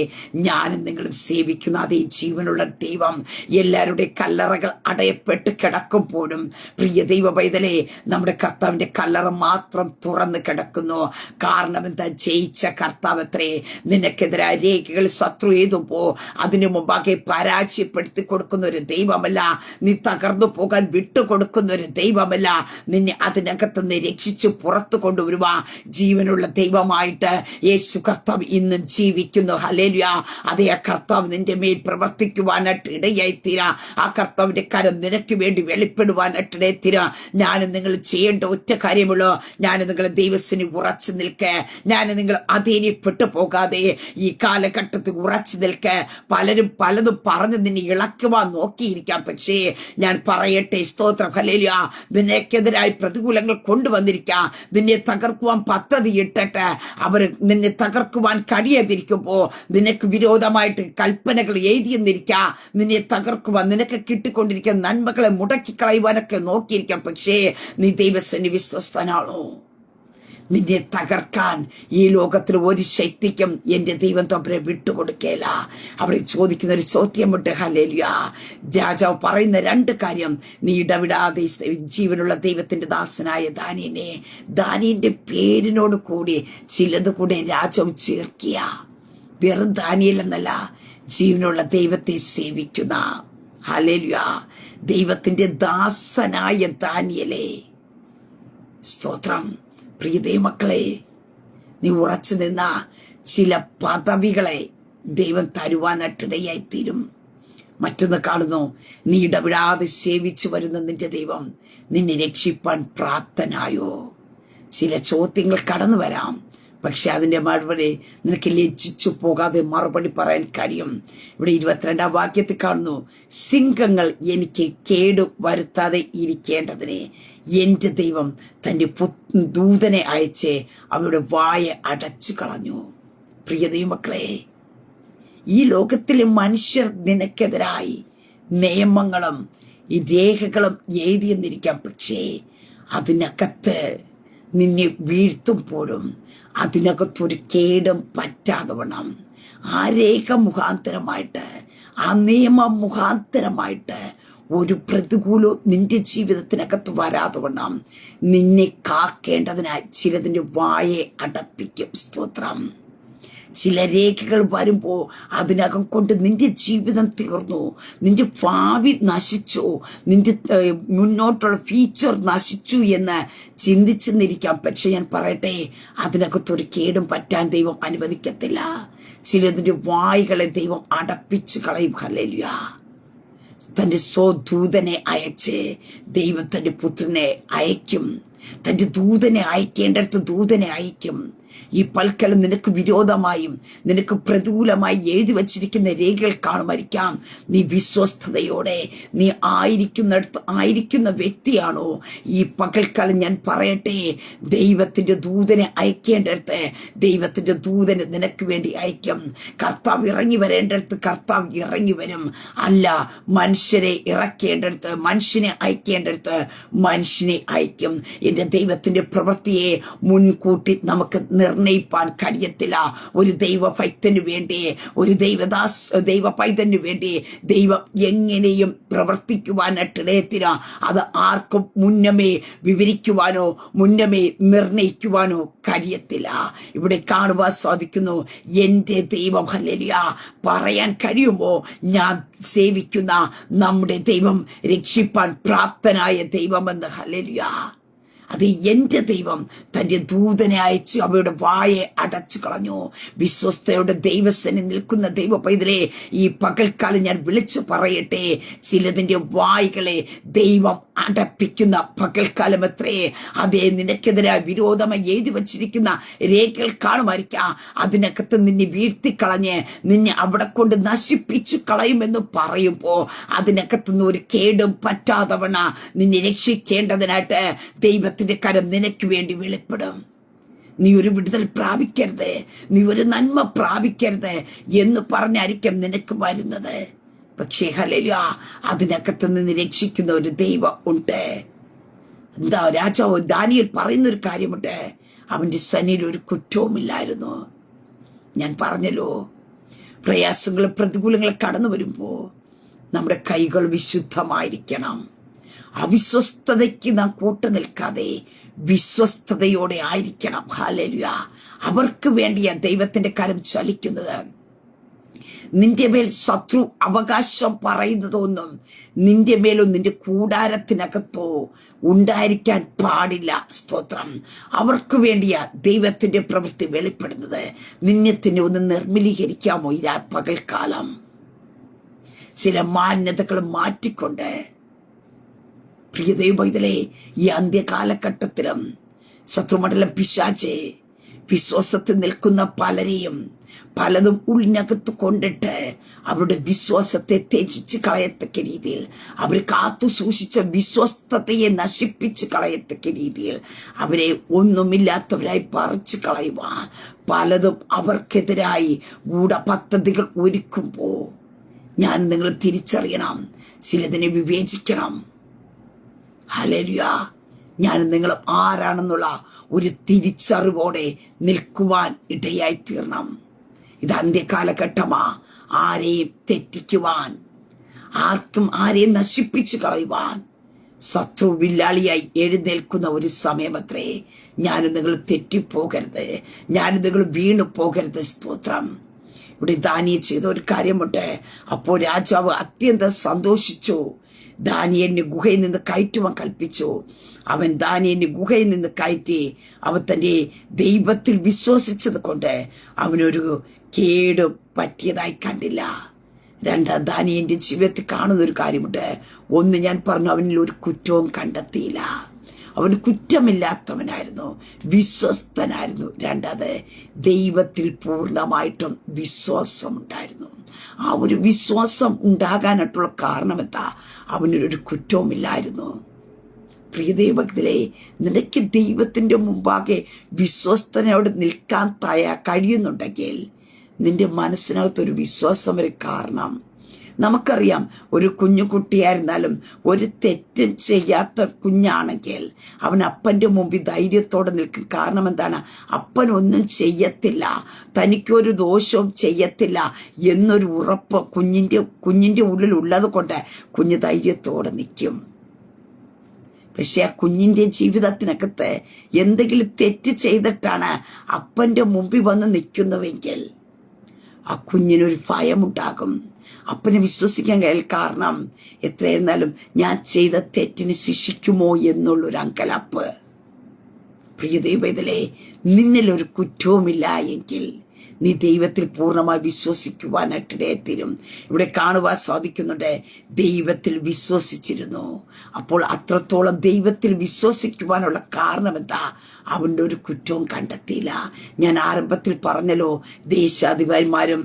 ഞാനും നിങ്ങളും സേവിക്കുന്ന. അതേ ജീവനുള്ള ദൈവം എല്ലാവരുടെ കല്ലറകൾ അടയപ്പെട്ട് കിടക്കുമ്പോഴും പ്രിയ ദൈവ പൈതലേ, നമ്മുടെ കർത്താവിന്റെ കല്ലറ മാത്രം തുറന്ന് കിടക്കുന്നു. കാരണം എന്താ? ജയിച്ച കർത്താവ് അത്രേ. നിനക്കെതിരായ രേഖകൾ ശത്രു എഴുതുമ്പോ അതിനു മുമ്പാകെ പരാജയപ്പെടുത്തി കൊടുക്കുന്ന ഒരു ദൈവമല്ല. നീ തകർന്നു പോകാൻ വിട്ടുകൊടുക്കുന്ന ഒരു ദൈവമല്ല. നിന്നെ അതിനകത്ത് നിന്ന് രക്ഷിച്ച് പുറത്തു കൊണ്ടുവരുവാ ജീവനുള്ള ദൈവമായിട്ട് യേശു കർത്താവ് ഇന്നും ജീവിക്കുന്നു. ഹല്ലേലൂയ. അതേ, ആ കർത്താവ് നിന്റെ മേൽ പ്രവർത്തിക്കുവാനായിട്ട് ഇടയായിത്തീരാ. ആ കർത്താവിന്റെ കരം നിനക്ക് വേണ്ടി വെളിപ്പെടുവാനായിട്ട് ഇടയത്തീരാ. ഞാനും നിങ്ങൾ ചെയ്യേണ്ട ഒറ്റ കാര്യമുള്ളൂ. ഞാനും നിങ്ങൾ ദൈവത്തിന് ഉറച്ചു നിൽക്ക്. ഞാനും നിങ്ങൾ അധീനപ്പെട്ടു പോകാതെ ഈ കാലഘട്ടത്തിൽ ഉറച്ചു നിൽക്ക്. പലരും പലതും പറഞ്ഞ് നിന്നെ ഇളക്കുവാൻ നോക്കിയിരിക്കാം. പക്ഷേ ഞാൻ പറയട്ടെ, സ്തോത്രം, ഹല്ലേലൂയ, നിനക്കെതിരായി പ്രതികൂലങ്ങൾ കൊണ്ടുവന്നിരിക്കാം. നിന്നെ തകർക്കുവാൻ പദ്ധതി ഇട്ടിട്ട് അവർ നിന്നെ തകർക്കുവാൻ കഴിയാതിരിക്കുമ്പോ നിനക്ക് വിരോധമായിട്ട് കൽപ്പനകൾ എഴുതിയെന്നിരിക്കാം. നിന്നെ തകർക്കുവാൻ, നിനക്ക് കിട്ടിക്കൊണ്ടിരിക്കുന്ന നന്മകളെ മുടക്കിക്കളയുവാനൊക്കെ നോക്കിയിരിക്കാം. പക്ഷേ നീ ദൈവത്തിന് വിശ്വസ്തനാണോ? നിന്നെ തകർക്കാൻ ഈ ലോകത്തിൽ ഒരു ശക്തിക്കും എന്റെ ദൈവം തമ്പുരാനെ വിട്ടുകൊടുക്കേല. അവിടെ ചോദിക്കുന്ന ഒരു ചോദ്യമുണ്ട്. ഹല്ലേലൂയ. രാജാവ് പറയുന്ന രണ്ട് കാര്യം. നീ ഇടവിടാതെ ജീവനുള്ള ദൈവത്തിന്റെ ദാസനായ ദാനിയന്റെ പേരിനോട് കൂടി ചിലത് കൂടെ രാജാവ് ചേർക്കിയ. വെറും ദാനിയേൽ എന്നല്ല, ജീവനുള്ള ദൈവത്തെ സേവിക്കുന്ന, ഹല്ലേലൂയ, ദൈവത്തിന്റെ ദാസനായ ദാനിയേലേ, സ്തോത്രം. പ്രിയ ദൈവമക്കളെ, നീ ഉറച്ചു നിന്ന ചില പദവികളെ ദൈവം തരുവാനായിട്ടിടയായിത്തീരും. മറ്റൊന്ന് കാണുന്നു. നീ ഇടവിടാതെ സേവിച്ചു വരുന്ന നിന്റെ ദൈവം നിന്നെ രക്ഷിപ്പാൻ പ്രാപ്തനായോ? ചില ചോദ്യങ്ങൾ കടന്നു വരാം. പക്ഷെ അതിന്റെ മറുപടി നിനക്ക് ലജ്ജിച്ചു പോകാതെ മറുപടി പറയാൻ കഴിയും. ഇവിടെ 22-ാം വാക്യത്തിൽ കാണുന്നു. സിംഹങ്ങൾ എനിക്ക് കേടു വരുത്താതെ ഇരിക്കേണ്ടതിന് എന്റെ ദൈവം തന്റെ ദൂതനെ അയച്ച് അവരുടെ വായ അടച്ചു കളഞ്ഞു. പ്രിയ ദൈവമക്കളെ, ഈ ലോകത്തിലെ മനുഷ്യർ നിനക്കെതിരായി നിയമങ്ങളും ഈ രേഖകളും എഴുതിയെന്നിരിക്കാം. പക്ഷേ അതിനകത്ത് നിന്നെ വീഴ്ത്തുമ്പോഴും അതിനകത്തൊരു കേടും പറ്റാതെ വണ്ണം ആ രേഖ മുഖാന്തരമായിട്ട്, ആ നിയമം മുഖാന്തരമായിട്ട് ഒരു പ്രതികൂലവും നിന്റെ ജീവിതത്തിനകത്ത് വരാതെ വണ്ണം നിന്നെ കാക്കേണ്ടതിനായി ചിലതിന്റെ വായെ അടപ്പിക്കും. സ്തോത്രം. ചില രേഖകൾ വരുമ്പോ അതിനകം കൊണ്ട് നിന്റെ ജീവിതം തീർന്നു, നിന്റെ ഭാവി നശിച്ചു, നിന്റെ മുന്നോട്ടുള്ള ഫ്യൂച്ചർ നശിച്ചു എന്ന് ചിന്തിച്ചെന്നിരിക്കാം. പക്ഷെ ഞാൻ പറയട്ടെ, അതിനകത്തൊരു കേടും പറ്റാൻ ദൈവം അനുവദിക്കത്തില്ല. ചിലതിന്റെ വായുകളെ ദൈവം അടപ്പിച്ചു കളയും. ഹല്ലേലൂയ. തന്റെ സ്വദൂതനെ അയച്ച് ദൈവം തന്റെ പുത്രനെ അയക്കും. തന്റെ ദൂതനെ അയക്കേണ്ടടുത്ത് ദൂതനെ അയക്കും. ഈ പൽക്കലം നിനക്ക് വിരോധമായും നിനക്ക് പ്രതികൂലമായി എഴുതി വച്ചിരിക്കുന്ന രേഖകൾ കാണുമായിരിക്കാം. നീ വിശ്വസ്തയോടെ നീ ആയിരിക്കുന്ന വ്യക്തിയാണോ? ഈ പകൽക്കാലം ഞാൻ പറയട്ടെ, ദൈവത്തിന്റെ ദൂതനെ അയക്കേണ്ടടുത്ത് ദൈവത്തിന്റെ ദൂതനെ നിനക്ക് വേണ്ടി അയക്കും. കർത്താവ് ഇറങ്ങി വരേണ്ടടുത്ത് കർത്താവ് ഇറങ്ങി വരും. അല്ല, മനുഷ്യരെ ഇറക്കേണ്ടടുത്ത് മനുഷ്യനെ അയക്കേണ്ടടുത്ത് മനുഷ്യനെ അയക്കും. എന്റെ ദൈവത്തിന്റെ പ്രവൃത്തിയെ മുൻകൂട്ടി നമുക്ക് നിർണയിപ്പാൻ കഴിയത്തില്ല. ഒരു ദൈവഭക്തന് വേണ്ടി, ഒരു ദൈവ പൈതന് വേണ്ടി ദൈവം എങ്ങനെയും പ്രവർത്തിക്കുവാനായിട്ടിടയത്തില്ല. അത് ആർക്കും മുന്നമേ വിവരിക്കുവാനോ മുന്നമേ നിർണയിക്കുവാനോ കഴിയത്തില്ല. ഇവിടെ കാണുവാൻ സാധിക്കുന്നു. എന്റെ ദൈവം, ഹല്ലേലൂയ, പറയാൻ കഴിയുമോ? ഞാൻ സേവിക്കുന്ന നമ്മുടെ ദൈവം രക്ഷിപ്പാൻ പ്രാപ്തനായ ദൈവമെന്ന്. ഹല്ലേലൂയ. അത് എന്റെ ദൈവം തന്റെ ദൂതനെ അയച്ച് അവയുടെ വായെ അടച്ചു കളഞ്ഞു. വിശ്വസ്തയുടെ ദൈവസേന നിൽക്കുന്ന ദൈവ പൈതലേ, ഈ പകൽക്കാലം ഞാൻ വിളിച്ചു പറയട്ടെ, ചിലതിന്റെ വായ്കളെ ദൈവം അടപ്പിക്കുന്ന പകൽക്കാലം എത്രേ. അതേ, നിനക്കെതിരായി വിരോധമായി എഴുതി വച്ചിരിക്കുന്ന രേഖകൾ കാണുമായിരിക്കാം. അതിനകത്ത് നിന്നെ വീഴ്ത്തിക്കളഞ്ഞ് നിന്നെ അവിടെ കൊണ്ട് നശിപ്പിച്ചു കളയുമെന്ന് പറയുമ്പോ അതിനകത്തുനിന്ന് ഒരു കേടും പറ്റാതവണ നിന്നെ രക്ഷിക്കേണ്ടതിനായിട്ട് ദൈവത്തിന്റെ കരം നിനക്ക് വേണ്ടി വെളിപ്പെടും. നീ ഒരു വിടുതൽ പ്രാപിക്കരുത്, നീ ഒരു നന്മ പ്രാപിക്കരുത് എന്ന് പറഞ്ഞായിരിക്കും നിനക്ക് വരുന്നത്. പക്ഷേ ഹല്ലേലൂയ, അതിനകത്ത് നിന്ന് രക്ഷിക്കുന്ന ഒരു ദൈവം ഉണ്ട്. എന്താ രാജാവ് ദാനിയേൽ പറയുന്നൊരു കാര്യമുണ്ട്, അവന്റെ സന്നിധിയിൽ ഒരു കുറ്റവുമില്ലായിരുന്നു. ഞാൻ പറഞ്ഞല്ലോ, പ്രയാസങ്ങളും പ്രതികൂലങ്ങളും കടന്നു വരുമ്പോ നമ്മുടെ കൈകൾ വിശുദ്ധമായിരിക്കണം. അവിശ്വസ്തതയ്ക്ക് നാം കൂട്ടു നിൽക്കാതെ വിശ്വസ്തയോടെ ആയിരിക്കണം. ഹല്ലേലൂയ. അവർക്ക് വേണ്ടിയാ ദൈവത്തിന്റെ കരം ചലിക്കുന്നത്. നിന്റെ മേൽ ശത്രു അവകാശം പറയുന്നതൊന്നും നിന്റെ മേലോ നിന്റെ കൂടാരത്തിനകത്തോ ഉണ്ടായിരിക്കാൻ പാടില്ല. സ്തോത്രം. അവർക്ക് വേണ്ടിയാ ദൈവത്തിന്റെ പ്രവൃത്തി വെളിപ്പെടുന്നത്. നിന്നെ ഒന്ന് നിർമ്മലീകരിക്കാമോ ഈ പകൽക്കാലം? ചില മാന്യതകൾ മാറ്റിക്കൊണ്ട് പ്രിയ ദൈവമൈതലേ, ഈ അന്ത്യകാലഘട്ടത്തിലും ശത്രുമണ്ഡലം പിശാച് വിശ്വാസത്തിൽ നിൽക്കുന്ന പലരെയും പലതും ഉള്ളിനകത്ത് കൊണ്ടിട്ട് അവരുടെ വിശ്വാസത്തെ ത്യജിച്ച് കളയത്തക്ക രീതിയിൽ, അവർ കാത്തു സൂക്ഷിച്ച വിശ്വസ്തതയെ നശിപ്പിച്ച് കളയത്തക്ക രീതിയിൽ അവരെ ഒന്നുമില്ലാത്തവരായി പറിച്ചു കളയുവാൻ പലതും അവർക്കെതിരായി ഗൂഢപദ്ധതികൾ ഒരുക്കുമ്പോ ഞാൻ നിങ്ങൾ തിരിച്ചറിയണം, ചിലതിനെ വിവേചിക്കണം. ഹല്ലേലൂയ. ഞാൻ നിങ്ങൾ ആരാണെന്നുള്ള ഒരു തിരിച്ചറിവോടെ നിൽക്കുവാൻ ഇടയായി തീർണം. ഇത് അന്ത്യകാലഘട്ടമാ. ആരെയും തെറ്റിക്കുവാൻ, ആരെയും നശിപ്പിച്ചു കളയുവാൻ ശത്രു വില്ലാളിയായി എഴുന്നേൽക്കുന്ന ഒരു സമയമത്രേ. ഞാനും നിങ്ങൾ തെറ്റിപ്പോകരുത്, ഞാനും നിങ്ങൾ വീണു പോകരുത്. സ്തോത്രം. ഇവിടെ ദാനിയേൽ ചെയ്ത ഒരു കാര്യമുണ്ട്. അപ്പോൾ രാജാവ് അത്യന്തം സന്തോഷിച്ചു. ദാനിയേലിനെ ഗുഹയിൽ നിന്ന് കയറ്റുവാൻ കൽപ്പിച്ചു. അവൻ ദാനിയേലിനെ ഗുഹയിൽ നിന്ന് കയറ്റി. അവൻ തന്റെ ദൈവത്തിൽ വിശ്വസിച്ചത് കൊണ്ട് അവനൊരു കേടും പറ്റിയതായി കണ്ടില്ല. രണ്ടാം ദാനിയേലിന്റെ ജീവിതത്തിൽ കാണുന്ന ഒരു കാര്യമുണ്ട്. ഒന്ന്, ഞാൻ പറഞ്ഞു, അവനിൽ ഒരു കുറ്റവും കണ്ടെത്തിയില്ല. അവൻ കുറ്റമില്ലാത്തവനായിരുന്നു, വിശ്വസ്തനായിരുന്നു. രണ്ടാമത്, ദൈവത്തിൽ പൂർണ്ണമായിട്ടും വിശ്വാസമുണ്ടായിരുന്നു. ആ ഒരു വിശ്വാസം ഉണ്ടാകാനായിട്ടുള്ള കാരണം എന്താ? അവനൊരു കുറ്റവുമില്ലായിരുന്നു. പ്രിയ ദൈവത്തിലെ, നിനക്ക് ദൈവത്തിന്റെ മുമ്പാകെ വിശ്വസ്തനോട് നിൽക്കാൻ കഴിയുന്നുണ്ടെങ്കിൽ നിന്റെ മനസ്സിനകത്തൊരു വിശ്വാസം ഒരു കാരണം. നമുക്കറിയാം, ഒരു കുഞ്ഞായിരുന്നാലും ഒരു തെറ്റും ചെയ്യാത്ത കുഞ്ഞാണെങ്കിൽ അവൻ അപ്പന്റെ മുമ്പിൽ ധൈര്യത്തോടെ നിൽക്കും. കാരണം എന്താണ്? അപ്പൻ ഒന്നും ചെയ്യത്തില്ല, തനിക്കൊരു ദോഷവും ചെയ്യത്തില്ല എന്നൊരു ഉറപ്പ് കുഞ്ഞിന്റെ ഉള്ളിൽ ഉള്ളത് കൊണ്ട് കുഞ്ഞ് ധൈര്യത്തോടെ നിൽക്കും. പക്ഷെ ആ കുഞ്ഞിന്റെ ജീവിതത്തിനകത്ത് എന്തെങ്കിലും തെറ്റ് ചെയ്തിട്ടാണ് അപ്പന്റെ മുമ്പിൽ വന്ന് നിൽക്കുന്നുവെങ്കിൽ ആ കുഞ്ഞിനൊരു ഭയമുണ്ടാകും. അപ്പനെ വിശ്വസിക്കാൻ കാരണം എത്രയായിരുന്നാലും ഞാൻ ചെയ്ത തെറ്റിന് ശിക്ഷിക്കുമോ എന്നുള്ളൊരു അങ്കലാപ്പ്. പ്രിയ ദൈവത്തിലെ, നിന്നിലൊരു കുറ്റവുമില്ല എങ്കിൽ നീ ദൈവത്തിൽ പൂർണ്ണമായി വിശ്വസിക്കുവാനായിട്ടിടയത്തീരും. ഇവിടെ കാണുവാൻ സാധിക്കുന്നുണ്ട്, ദൈവത്തിൽ വിശ്വസിച്ചിരുന്നു. അപ്പോൾ അത്രത്തോളം ദൈവത്തിൽ വിശ്വസിക്കുവാനുള്ള കാരണം എന്താ? അവൻ്റെ ഒരു കുറ്റവും കണ്ടെത്തിയില്ല. ഞാൻ ആരംഭത്തിൽ പറഞ്ഞല്ലോ, ദേശാധിപന്മാരും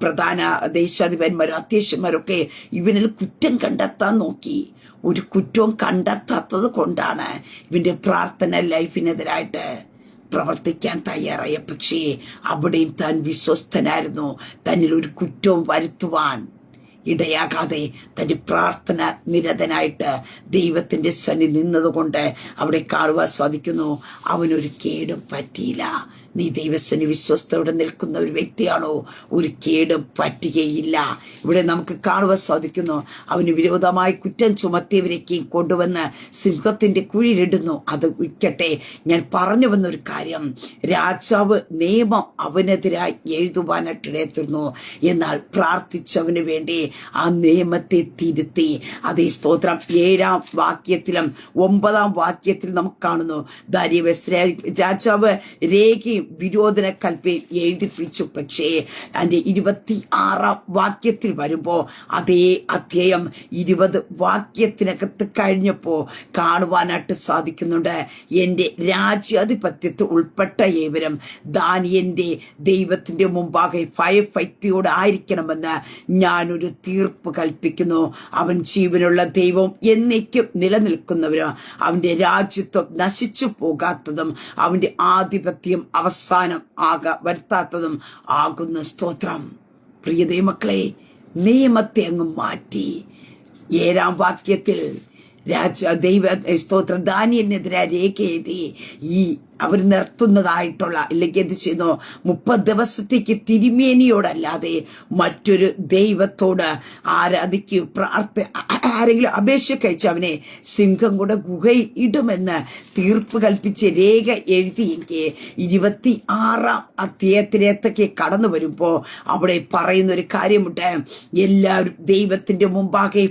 പ്രധാന ദേശാധിപന്മാരും അധ്യക്ഷന്മാരൊക്കെ ഇവനിൽ കുറ്റം കണ്ടെത്താൻ നോക്കി. ഒരു കുറ്റവും കണ്ടെത്താത്തത് കൊണ്ടാണ് ഇവന്റെ പ്രാർത്ഥന ലൈഫിനെതിരായിട്ട് പ്രവർത്തിക്കാൻ തയ്യാറായ. പക്ഷേ അവിടെയും താൻ വിശ്വസ്തനായിരുന്നു. തന്നിൽ ഒരു കുറ്റവും വരുത്തുവാൻ ഇടയാകാതെ തന്റെ പ്രാർത്ഥന നിരതനായിട്ട് ദൈവത്തിന്റെ സന്നിധി നിന്നതുകൊണ്ട് അവിടെ കാണുവാൻ സാധിക്കുന്നു, അവനൊരു കേടും പറ്റിയില്ല. നീ ദൈവസന്നിധി വിശ്വസ്തയോടെ നിൽക്കുന്ന ഒരു വ്യക്തിയാണോ? ഒരു കേടും പറ്റുകയില്ല. ഇവിടെ നമുക്ക് കാണുവാൻ സാധിക്കുന്നു, അവന് വിരോധമായി കുറ്റം ചുമത്തിയവരേക്കും കൊണ്ടുവന്ന് സിംഹത്തിന്റെ കുഴിയിലിടുന്നു. അത് വിൽക്കട്ടെ, ഞാൻ പറഞ്ഞു വന്നൊരു കാര്യം, രാജാവ് നിയമം അവനെതിരായി എഴുതുവാനായിട്ടിടയത്തുന്നു. എന്നാൽ പ്രാർത്ഥിച്ചവന് വേണ്ടി ആ നിയമത്തെ തിരുത്തി. അതേ സ്തോത്രം. 7-ാം വാക്യത്തിലും 9-ാം വാക്യത്തിൽ നമുക്ക് കാണുന്നു, ദാരിയസ് രാജാവ് രേഖയും വിരോധന കൽപ്പയും എഴുതിപ്പിച്ചു. പക്ഷേ അതിന്റെ 26-ാം വാക്യത്തിൽ വരുമ്പോ അതേ അധ്യായം 20 വാക്യത്തിനകത്ത് കഴിഞ്ഞപ്പോ കാണുവാനായിട്ട് സാധിക്കുന്നുണ്ട്, എന്റെ രാജ്യാധിപത്യത്തിൽ ഉൾപ്പെട്ട ഏവരും ദാനിയേലിന്റെ ദൈവത്തിന്റെ മുമ്പാകെ ഭയഭക്തിയോടെ ആയിരിക്കണമെന്ന് ഞാനൊരു തീർപ്പ് കൽപ്പിക്കുന്നു. അവൻ ജീവനുള്ള ദൈവം എന്നേക്കും നിലനിൽക്കുന്നവരും അവന്റെ രാജ്യത്വം നശിച്ചു പോകാത്തതും അവന്റെ ആധിപത്യം അവസാനം വരുത്താത്തതും ആകുന്ന സ്തോത്രം. പ്രിയ ദൈവമക്കളെ, നിയമത്തെ അങ്ങ് മാറ്റി 7-ാം വാക്യത്തിൽ സ്തോത്രം ദാനിയേലിനെതിരെ രേഖ എഴുതി ഈ അവർ നിർത്തുന്നതായിട്ടുള്ള, ഇല്ലെങ്കിൽ എന്ത് ചെയ്യുന്നു, 30 ദിവസത്തേക്ക് തിരുമേനിയോടല്ലാതെ മറ്റൊരു ദൈവത്തോട് ആരെങ്കിലും അപേക്ഷ കഴിച്ച് അവനെ സിംഹം കൂടെ ഗുഹയിൽ ഇടുമെന്ന് തീർപ്പ് കൽപ്പിച്ച് രേഖ എഴുതിയെങ്കിൽ 26-ാം അധ്യായത്തിലേക്ക് കടന്നു വരുമ്പോ അവിടെ പറയുന്ന ഒരു കാര്യമുണ്ട്, എല്ലാവരും ദൈവത്തിന്റെ മുമ്പാകെ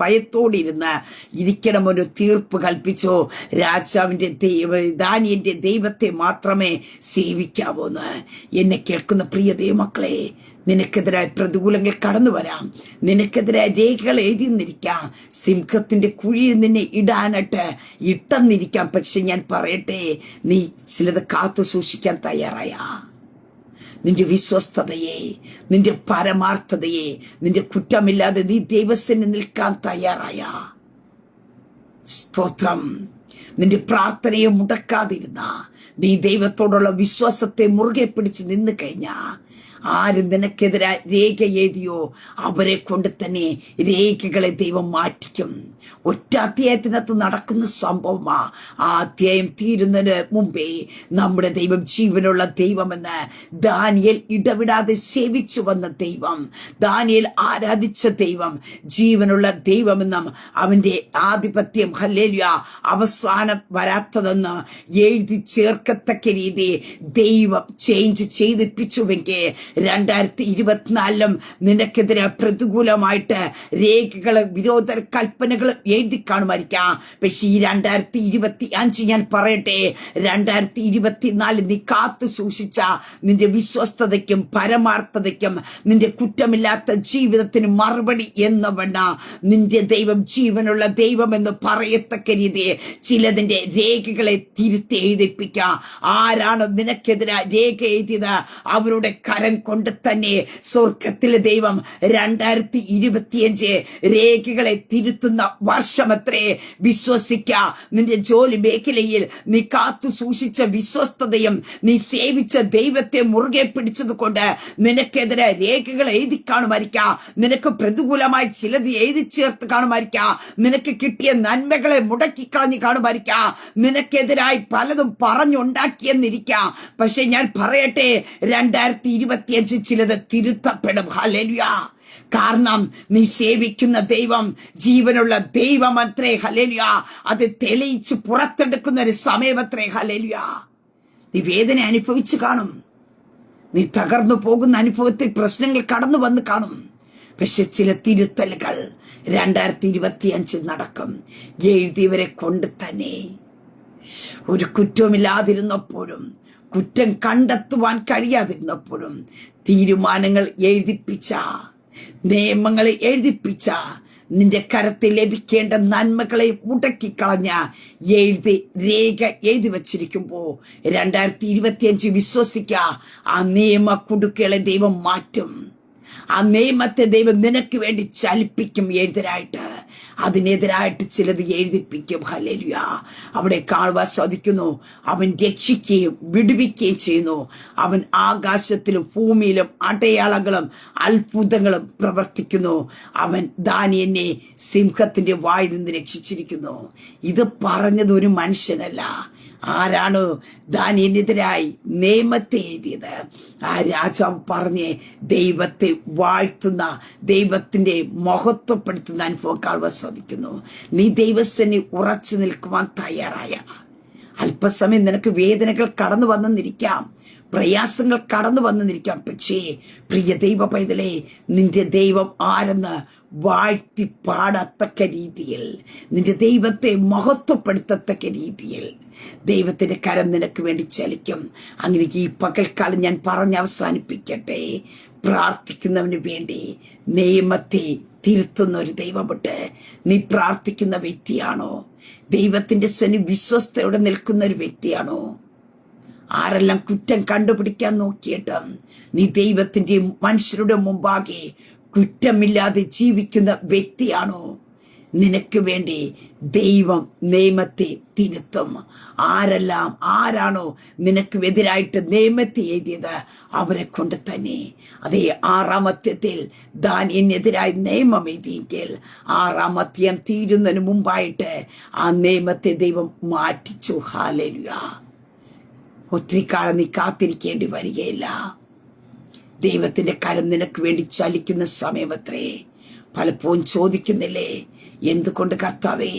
ഭയത്തോടിരുന്ന് ഇരിക്കണമെന്ന് തീർപ്പ് കൽപ്പിച്ചു. രാജാവിന്റെ ദാനിയേലിന്റെ ദൈവത്തെ മാത്രമേ സേവിക്കാവൂന്ന്. എന്നെ കേൾക്കുന്ന പ്രിയ ദൈവമക്കളെ, നിനക്കെതിരായ പ്രതികൂലങ്ങൾ കടന്നു വരാം, നിനക്കെതിരായ രേഖകൾ എഴുതിന്നിരിക്കാം, സിംഹത്തിന്റെ കുഴിയിൽ നിന്നെ ഇടാനായിട്ട് ഇട്ടെന്നിരിക്കാം. പക്ഷെ ഞാൻ പറയട്ടെ, നീ ചിലത് കാത്തു സൂക്ഷിക്കാൻ തയ്യാറായ നിന്റെ വിശ്വസ്തതയെ, നിന്റെ പരമാർത്ഥതയെ, നിന്റെ കുറ്റമില്ലാതെ നീ ദൈവസന്നിധിയിൽ നിൽക്കാൻ തയ്യാറായ സ്തോത്രം, നിന്റെ പ്രാർത്ഥനയെ മുടക്കാതിരുന്ന, നീ ദൈവത്തോടുള്ള വിശ്വാസത്തെ മുറുകെ പിടിച്ച് നിന്ന് കഴിഞ്ഞ, ആര് നിനക്കെതിരെ രേഖ എഴുതിയോ അവരെ കൊണ്ട് തന്നെ രേഖകളെ ദൈവം മാറ്റിക്കും. ഒറ്റ അധ്യായത്തിനകത്ത് നടക്കുന്ന സംഭവമാ. ആ അധ്യായം തീരുന്നതിന് മുമ്പേ നമ്മുടെ ദൈവം ജീവനുള്ള ദൈവമെന്ന് ദാനിയേൽ ഇടവിടാതെ സേവിച്ചു വന്ന ദൈവം, ദാനിയേൽ ആരാധിച്ച ദൈവം ജീവനുള്ള ദൈവമെന്നും അവന്റെ ആധിപത്യം ഹല്ലേലൂയ അവസാനം വരാത്തതെന്ന് എഴുതി ചേർക്കത്തക്ക രീതി ദൈവം ചേഞ്ച് ചെയ്തിപ്പിച്ചുവെങ്കിൽ 2024 നിനക്കെതിരെ പ്രതികൂലമായിട്ട് രേഖകള് വിരോധ കൽപ്പനകൾ എഴുതി കാണുമായിരിക്കാം. പക്ഷെ ഈ 2025 ഞാൻ പറയട്ടെ, 2024 നീ കാത്തു സൂക്ഷിച്ച നിന്റെ വിശ്വസ്തതയ്ക്കും പരമാർത്ഥതയ്ക്കും നിന്റെ കുറ്റമില്ലാത്ത ജീവിതത്തിന് മറുപടി എന്നവണ്ണ നിന്റെ ദൈവം ജീവനുള്ള ദൈവം എന്ന് പറയത്തക്ക രീതി ചിലതിന്റെ രേഖകളെ തിരുത്തി എഴുതിപ്പിക്കുക. ആരാണ് നിനക്കെതിരെ രേഖ എഴുതിയത് അവരുടെ കരം കൊണ്ട് തന്നെ സ്വർഗത്തിലെ ദൈവം 2025 രേഖകളെ തിരുത്തുന്ന വർഷമത്രേ. വിശ്വസിക്ക. നിന്റെ ജോലി മേഖലയിൽ നീ കാത്തു സൂക്ഷിച്ച വിശ്വസ്തതയും നീ സേവിച്ച ദൈവത്തെ മുറുകെ പിടിച്ചത് കൊണ്ട് നിനക്കെതിരെ രേഖകൾ എഴുതി കാണുമായിരിക്കാം, നിനക്ക് പ്രതികൂലമായി ചിലത് എഴുതി ചേർത്ത് കാണുമായിരിക്കാം, നിനക്ക് കിട്ടിയ നന്മകളെ മുടക്കിക്കളഞ്ഞ് കാണുമായിരിക്കാം, നിനക്കെതിരായി പലതും പറഞ്ഞുണ്ടാക്കിയെന്നിരിക്കാം. പക്ഷെ ഞാൻ പറയട്ടെ, 2025 ചിലത് തിരുത്തപ്പെടും. ഹല്ലേലൂയ. കാരണം നീ സേവിക്കുന്ന ദൈവം ജീവനുള്ള ദൈവമത്രേ. ഹല്ലേലൂയ. അത് തെളിയിച്ച് പുറത്തെടുക്കുന്ന ഒരു സമയമത്രേ. ഹല്ലേലൂയ. നീ വേദന അനുഭവിച്ചു കാണും, നീ തകർന്നു പോകുന്ന അനുഭവത്തിൽ പ്രശ്നങ്ങൾ കടന്നു വന്ന് കാണും. പക്ഷെ ചില തിരുത്തലുകൾ 2025 നടക്കും. എഴുതിയവരെ കൊണ്ട് തന്നെ. ഒരു കുറ്റവുമില്ലാതിരുന്നപ്പോഴും കുറ്റം കണ്ടെത്തുവാൻ കഴിയാതിരുന്നപ്പോഴും തീരുമാനങ്ങൾ എഴുതിപ്പിച്ച, നിയമങ്ങൾ എഴുതിപ്പിച്ച, നിന്റെ കരത്തിൽ ലഭിക്കേണ്ട നന്മകളെ മുടക്കിക്കളഞ്ഞ രേഖ എഴുതി വച്ചിരിക്കുമ്പോ 2025 വിശ്വസിക്ക. ആ നിയമ കുടുക്കുകളെ ദൈവം മാറ്റും. ആ നിയമത്തെ ദൈവം നിനക്ക് വേണ്ടി ചലിപ്പിക്കും. എഴുതരായിട്ട് അതിനെതിരായിട്ട് ചിലത് എഴുതിപ്പിക്കും. ഹല്ലേലൂയ. അവിടെ കാണുവാൻ സാധിക്കുന്നു, അവൻ രക്ഷിക്കുകയും വിടുവിക്കുകയും ചെയ്യുന്നു. അവൻ ആകാശത്തിലും ഭൂമിയിലും അടയാളങ്ങളും അത്ഭുതങ്ങളും പ്രവർത്തിക്കുന്നു. അവൻ ദാനിയേലിനെ സിംഹത്തിന്റെ വായിൽ നിന്ന് രക്ഷിച്ചിരിക്കുന്നു. ഇത് പറഞ്ഞത് ഒരു മനുഷ്യനല്ല. ആരാണ് ദാനിയേലിനെതിരായി നിയമത്തെ എഴുതിയത്? ആ രാജാവ് പറഞ്ഞ് ദൈവത്തെ വാഴ്ത്തുന്ന, ദൈവത്തിന്റെ മഹത്വപ്പെടുത്തുന്ന അനുഭവം കാണുവാൻ സാധിക്കുന്നു. നീ ദൈവസന്നിധിയിൽ ഉറച്ചു നിൽക്കുവാൻ തയ്യാറായ, അല്പസമയം നിനക്ക് വേദനകൾ കടന്നു വന്നെന്നിരിക്കാം, പ്രയാസങ്ങൾ കടന്നു വന്നെന്നിരിക്കാം. പക്ഷേ പ്രിയ ദൈവ പൈതലേ, നിന്റെ ദൈവം ആരെന്ന് വാഴ്ത്തി പാടത്തക്ക രീതിയിൽ, നിന്റെ ദൈവത്തെ മഹത്വപ്പെടുത്തത്തക്ക രീതിയിൽ ദൈവത്തിന്റെ കരം നിനക്ക് വേണ്ടി ചലിക്കും. അങ്ങനെ ഈ പകൽക്കാലം ഞാൻ പറഞ്ഞ് അവസാനിപ്പിക്കട്ടെ. പ്രാർത്ഥിക്കുന്നവന് വേണ്ടി നിയമത്തെ തിരുത്തുന്ന ഒരു ദൈവമുണ്ട്. നീ പ്രാർത്ഥിക്കുന്ന വ്യക്തിയാണോ? ദൈവത്തിന്റെ സന്നി വിശ്വസ്തയോടെ നിൽക്കുന്ന ഒരു വ്യക്തിയാണോ? ആരെല്ലാം കുറ്റം കണ്ടുപിടിക്കാൻ നോക്കിയിട്ട് നീ ദൈവത്തിന്റെയും മനുഷ്യരുടെ മുമ്പാകെ കുറ്റമില്ലാതെ ജീവിക്കുന്ന വ്യക്തിയാണോ? നിനക്ക് വേണ്ടി ദൈവം നിയമത്തെ തിരുത്തും. ആരാണോ നിനക്ക് എതിരായിട്ട് നിയമത്തെ എഴുതിയത് അവരെ കൊണ്ട് തന്നെ. അതേ 6-ാം അധ്യായത്തിൽ ദാനിയേലിനെതിരായി നിയമം എഴുതിയെങ്കിൽ 6-ാം അധ്യായം തീരുന്നതിന് മുമ്പായിട്ട് ആ നിയമത്തെ ദൈവം മാറ്റിച്ചു. ഹല്ലേലൂയ. ഒത്തിരി കാലം നീ കാത്തിരിക്കേണ്ടി വരികയില്ല. ദൈവത്തിന്റെ കരം നിനക്ക് വേണ്ടി ചലിക്കുന്ന സമയമത്രേ. പലപ്പോഴും ചോദിക്കുന്നില്ലേ, എന്തുകൊണ്ട് കർത്താവേ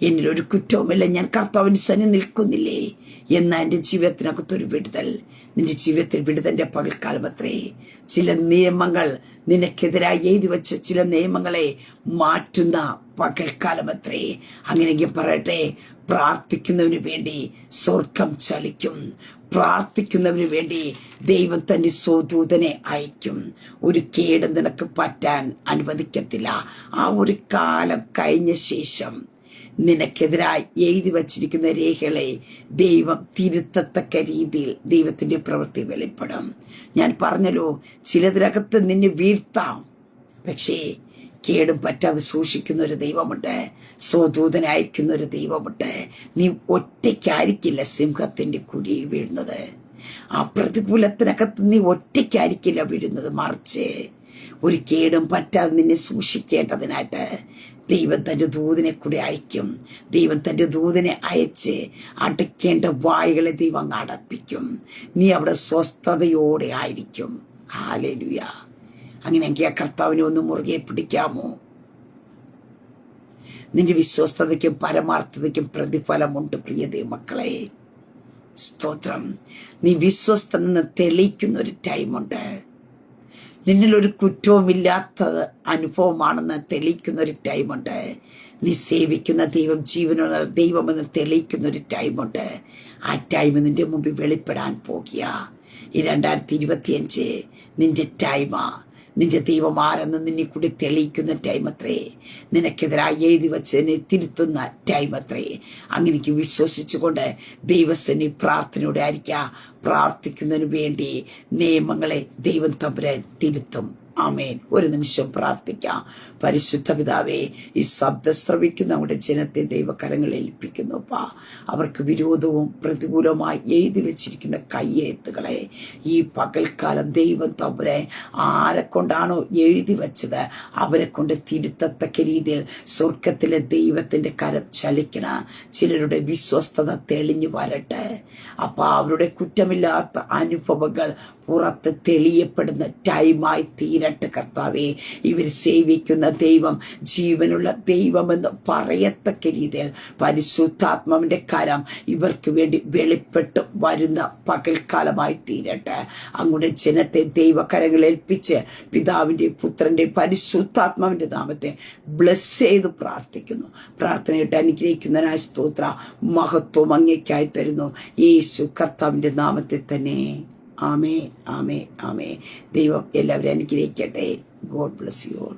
എന്നിലൊരു കുറ്റവുമില്ല, ഞാൻ കർത്താവിന് സന്നി നിൽക്കുന്നില്ലേ എന്ന എൻ്റെ ജീവിതത്തിനകത്തൊരു വിടുതൽ, നിന്റെ ജീവിതത്തിൽ വിടുതലിന്റെ പകൽക്കാലം അത്രേ. ചില നിയമങ്ങൾ നിനക്കെതിരായി എഴുതി വെച്ച ചില നിയമങ്ങളെ മാറ്റുന്ന പകൽക്കാലം അത്രേ. അങ്ങനെയെങ്കിൽ പറയട്ടെ, പ്രാർത്ഥിക്കുന്നതിന് വേണ്ടി സ്വർഗം ചലിക്കും. പ്രാർത്ഥിക്കുന്നതിന് വേണ്ടി ദൈവം തന്റെ സ്വദൂതനെ അയക്കും. ഒരു കേട് നിനക്ക് പറ്റാൻ അനുവദിക്കത്തില്ല. ആ ഒരു കാലം കഴിഞ്ഞ ശേഷം നിനക്കെതിരായി എഴുതി വച്ചിരിക്കുന്ന രേഖകളെ ദൈവം തിരുത്തത്തക്ക രീതിയിൽ ദൈവത്തിന്റെ പ്രവൃത്തി വെളിപ്പെടും. ഞാൻ പറഞ്ഞല്ലോ, ചിലതിനകത്ത് നിന്നെ വീഴ്ത്താം, പക്ഷേ കേടും പറ്റാതെ സൂക്ഷിക്കുന്ന ഒരു ദൈവമുണ്ട്. സ്വദൂതനെ അയക്കുന്ന ഒരു ദൈവമുണ്ട്. നീ ഒറ്റയ്ക്കായിരിക്കില്ല സിംഹത്തിന്റെ കുഴിയിൽ വീഴുന്നത്. ആ പ്രതികൂലത്തിനകത്ത് നീ ഒറ്റയ്ക്കായിരിക്കില്ല വീഴുന്നത്. മറിച്ച് ഒരു കേടും പറ്റാതെ നിന്നെ സൂക്ഷിക്കേണ്ടതിനായിട്ട് ദൈവം തന്റെ ദൂതനെ കൂടെ അയക്കും. ദൈവം തന്റെ ദൂതനെ അയച്ച് അടയ്ക്കേണ്ട വായുകളെ ദൈവം അങ്ങ് അടപ്പിക്കും. നീ അവിടെ സ്വസ്ഥതയോടെ ആയിരിക്കും. ഹല്ലേലൂയ. അങ്ങനെയെങ്കിൽ ആ കർത്താവിനെ ഒന്ന് മുറുകെ പിടിക്കാമോ? നിന്റെ വിശ്വസ്തതയ്ക്കും പരമാർത്ഥതയ്ക്കും പ്രതിഫലമുണ്ട്. പ്രിയ ദൈവമക്കളെ, സ്തോത്രം. നീ വിശ്വസ്തനെന്ന് തെളിയിക്കുന്ന ഒരു ടൈമുണ്ട്. നിന്നിലൊരു കുറ്റവുമില്ലാത്തത് അനുഭവമാണെന്ന് തെളിയിക്കുന്ന ഒരു ടൈമുണ്ട്. നീ സേവിക്കുന്ന ദൈവം ജീവനുള്ള ദൈവമെന്ന് തെളിയിക്കുന്ന ഒരു ടൈമുണ്ട്. ആ ടൈം നിന്റെ മുമ്പിൽ വെളിപ്പെടാൻ പോകുക. ഈ 2025 നിന്റെ ടൈമാ. നിന്റെ ദൈവം ആരെന്ന് നിന്നെ കൂടി തെളിയിക്കുന്ന ടൈം അത്രേ. നിനക്കെതിരായി എഴുതി വച്ചതിനെ തിരുത്തുന്ന ടൈം അത്രേ. അങ്ങനെക്ക് വിശ്വസിച്ചുകൊണ്ട് ദൈവസന്നി പ്രാർത്ഥനയോടെ ആയിരിക്കുക. പ്രാർത്ഥിക്കുന്നതിന് വേണ്ടി നിയമങ്ങളെ ദൈവം തമ്പുരാൻ തിരുത്തും. ആമേൻ. ഒരു നിമിഷം പ്രാർത്ഥിക്കാം. പരിശുദ്ധ പിതാവേ, ഈ ശബ്ദം ശ്രവിക്കുന്ന നമ്മുടെ ജനത്തെ ദൈവകരങ്ങളിൽ ഏൽപ്പിക്കുന്നു. അവർക്ക് വിരോധവും പ്രതികൂലവുമായി എഴുതി വെച്ചിരിക്കുന്ന കയ്യെഴുത്തുകളെ ഈ പകൽക്കാലം ദൈവം തമ്പുരാൻ ആരെ കൊണ്ടാണോ എഴുതി വെച്ചത് അവരെ കൊണ്ട് തിരുത്തത്തക്ക രീതിയിൽ സ്വർഗത്തിലെ ദൈവത്തിന്റെ കരം ചലിക്കണ. ചിലരുടെ വിശ്വസ്തത തെളിഞ്ഞു വരട്ടെ. അവരുടെ കുറ്റമില്ലാത്ത അനുഭവങ്ങൾ പുറത്ത് തെളിയപ്പെടുന്ന ടൈമായി തീരട്ടെ കർത്താവേ. ഇവർ സേവിക്കുന്ന ദൈവം ജീവനുള്ള ദൈവമെന്ന് പറയത്തക്ക രീതിയിൽ പരിശുദ്ധാത്മാവിന്റെ കരം ഇവർക്ക് വേണ്ടി വെളിപ്പെട്ട് വരുന്ന പകൽക്കാലമായി തീരട്ടെ. അങ്ങയുടെ ജനത്തെ ദൈവകരങ്ങൾ ഏൽപ്പിച്ച് പിതാവിന്റെ പുത്രന്റെ പരിശുദ്ധാത്മാവിന്റെ നാമത്തെ ബ്ലസ് ചെയ്ത് പ്രാർത്ഥിക്കുന്നു. പ്രാർത്ഥനയിട്ട് അനുഗ്രഹിക്കുന്നതിനായി സ്തോത്ര. മഹത്വം അങ്ങേക്കായി തരുന്നു യേശു കർത്താവിന്റെ നാമത്തെ തന്നെ. ആമേ ആമേ ആമേ. ദൈവം എല്ലാവരും അനുഗ്രഹിക്കട്ടെ. God bless you all.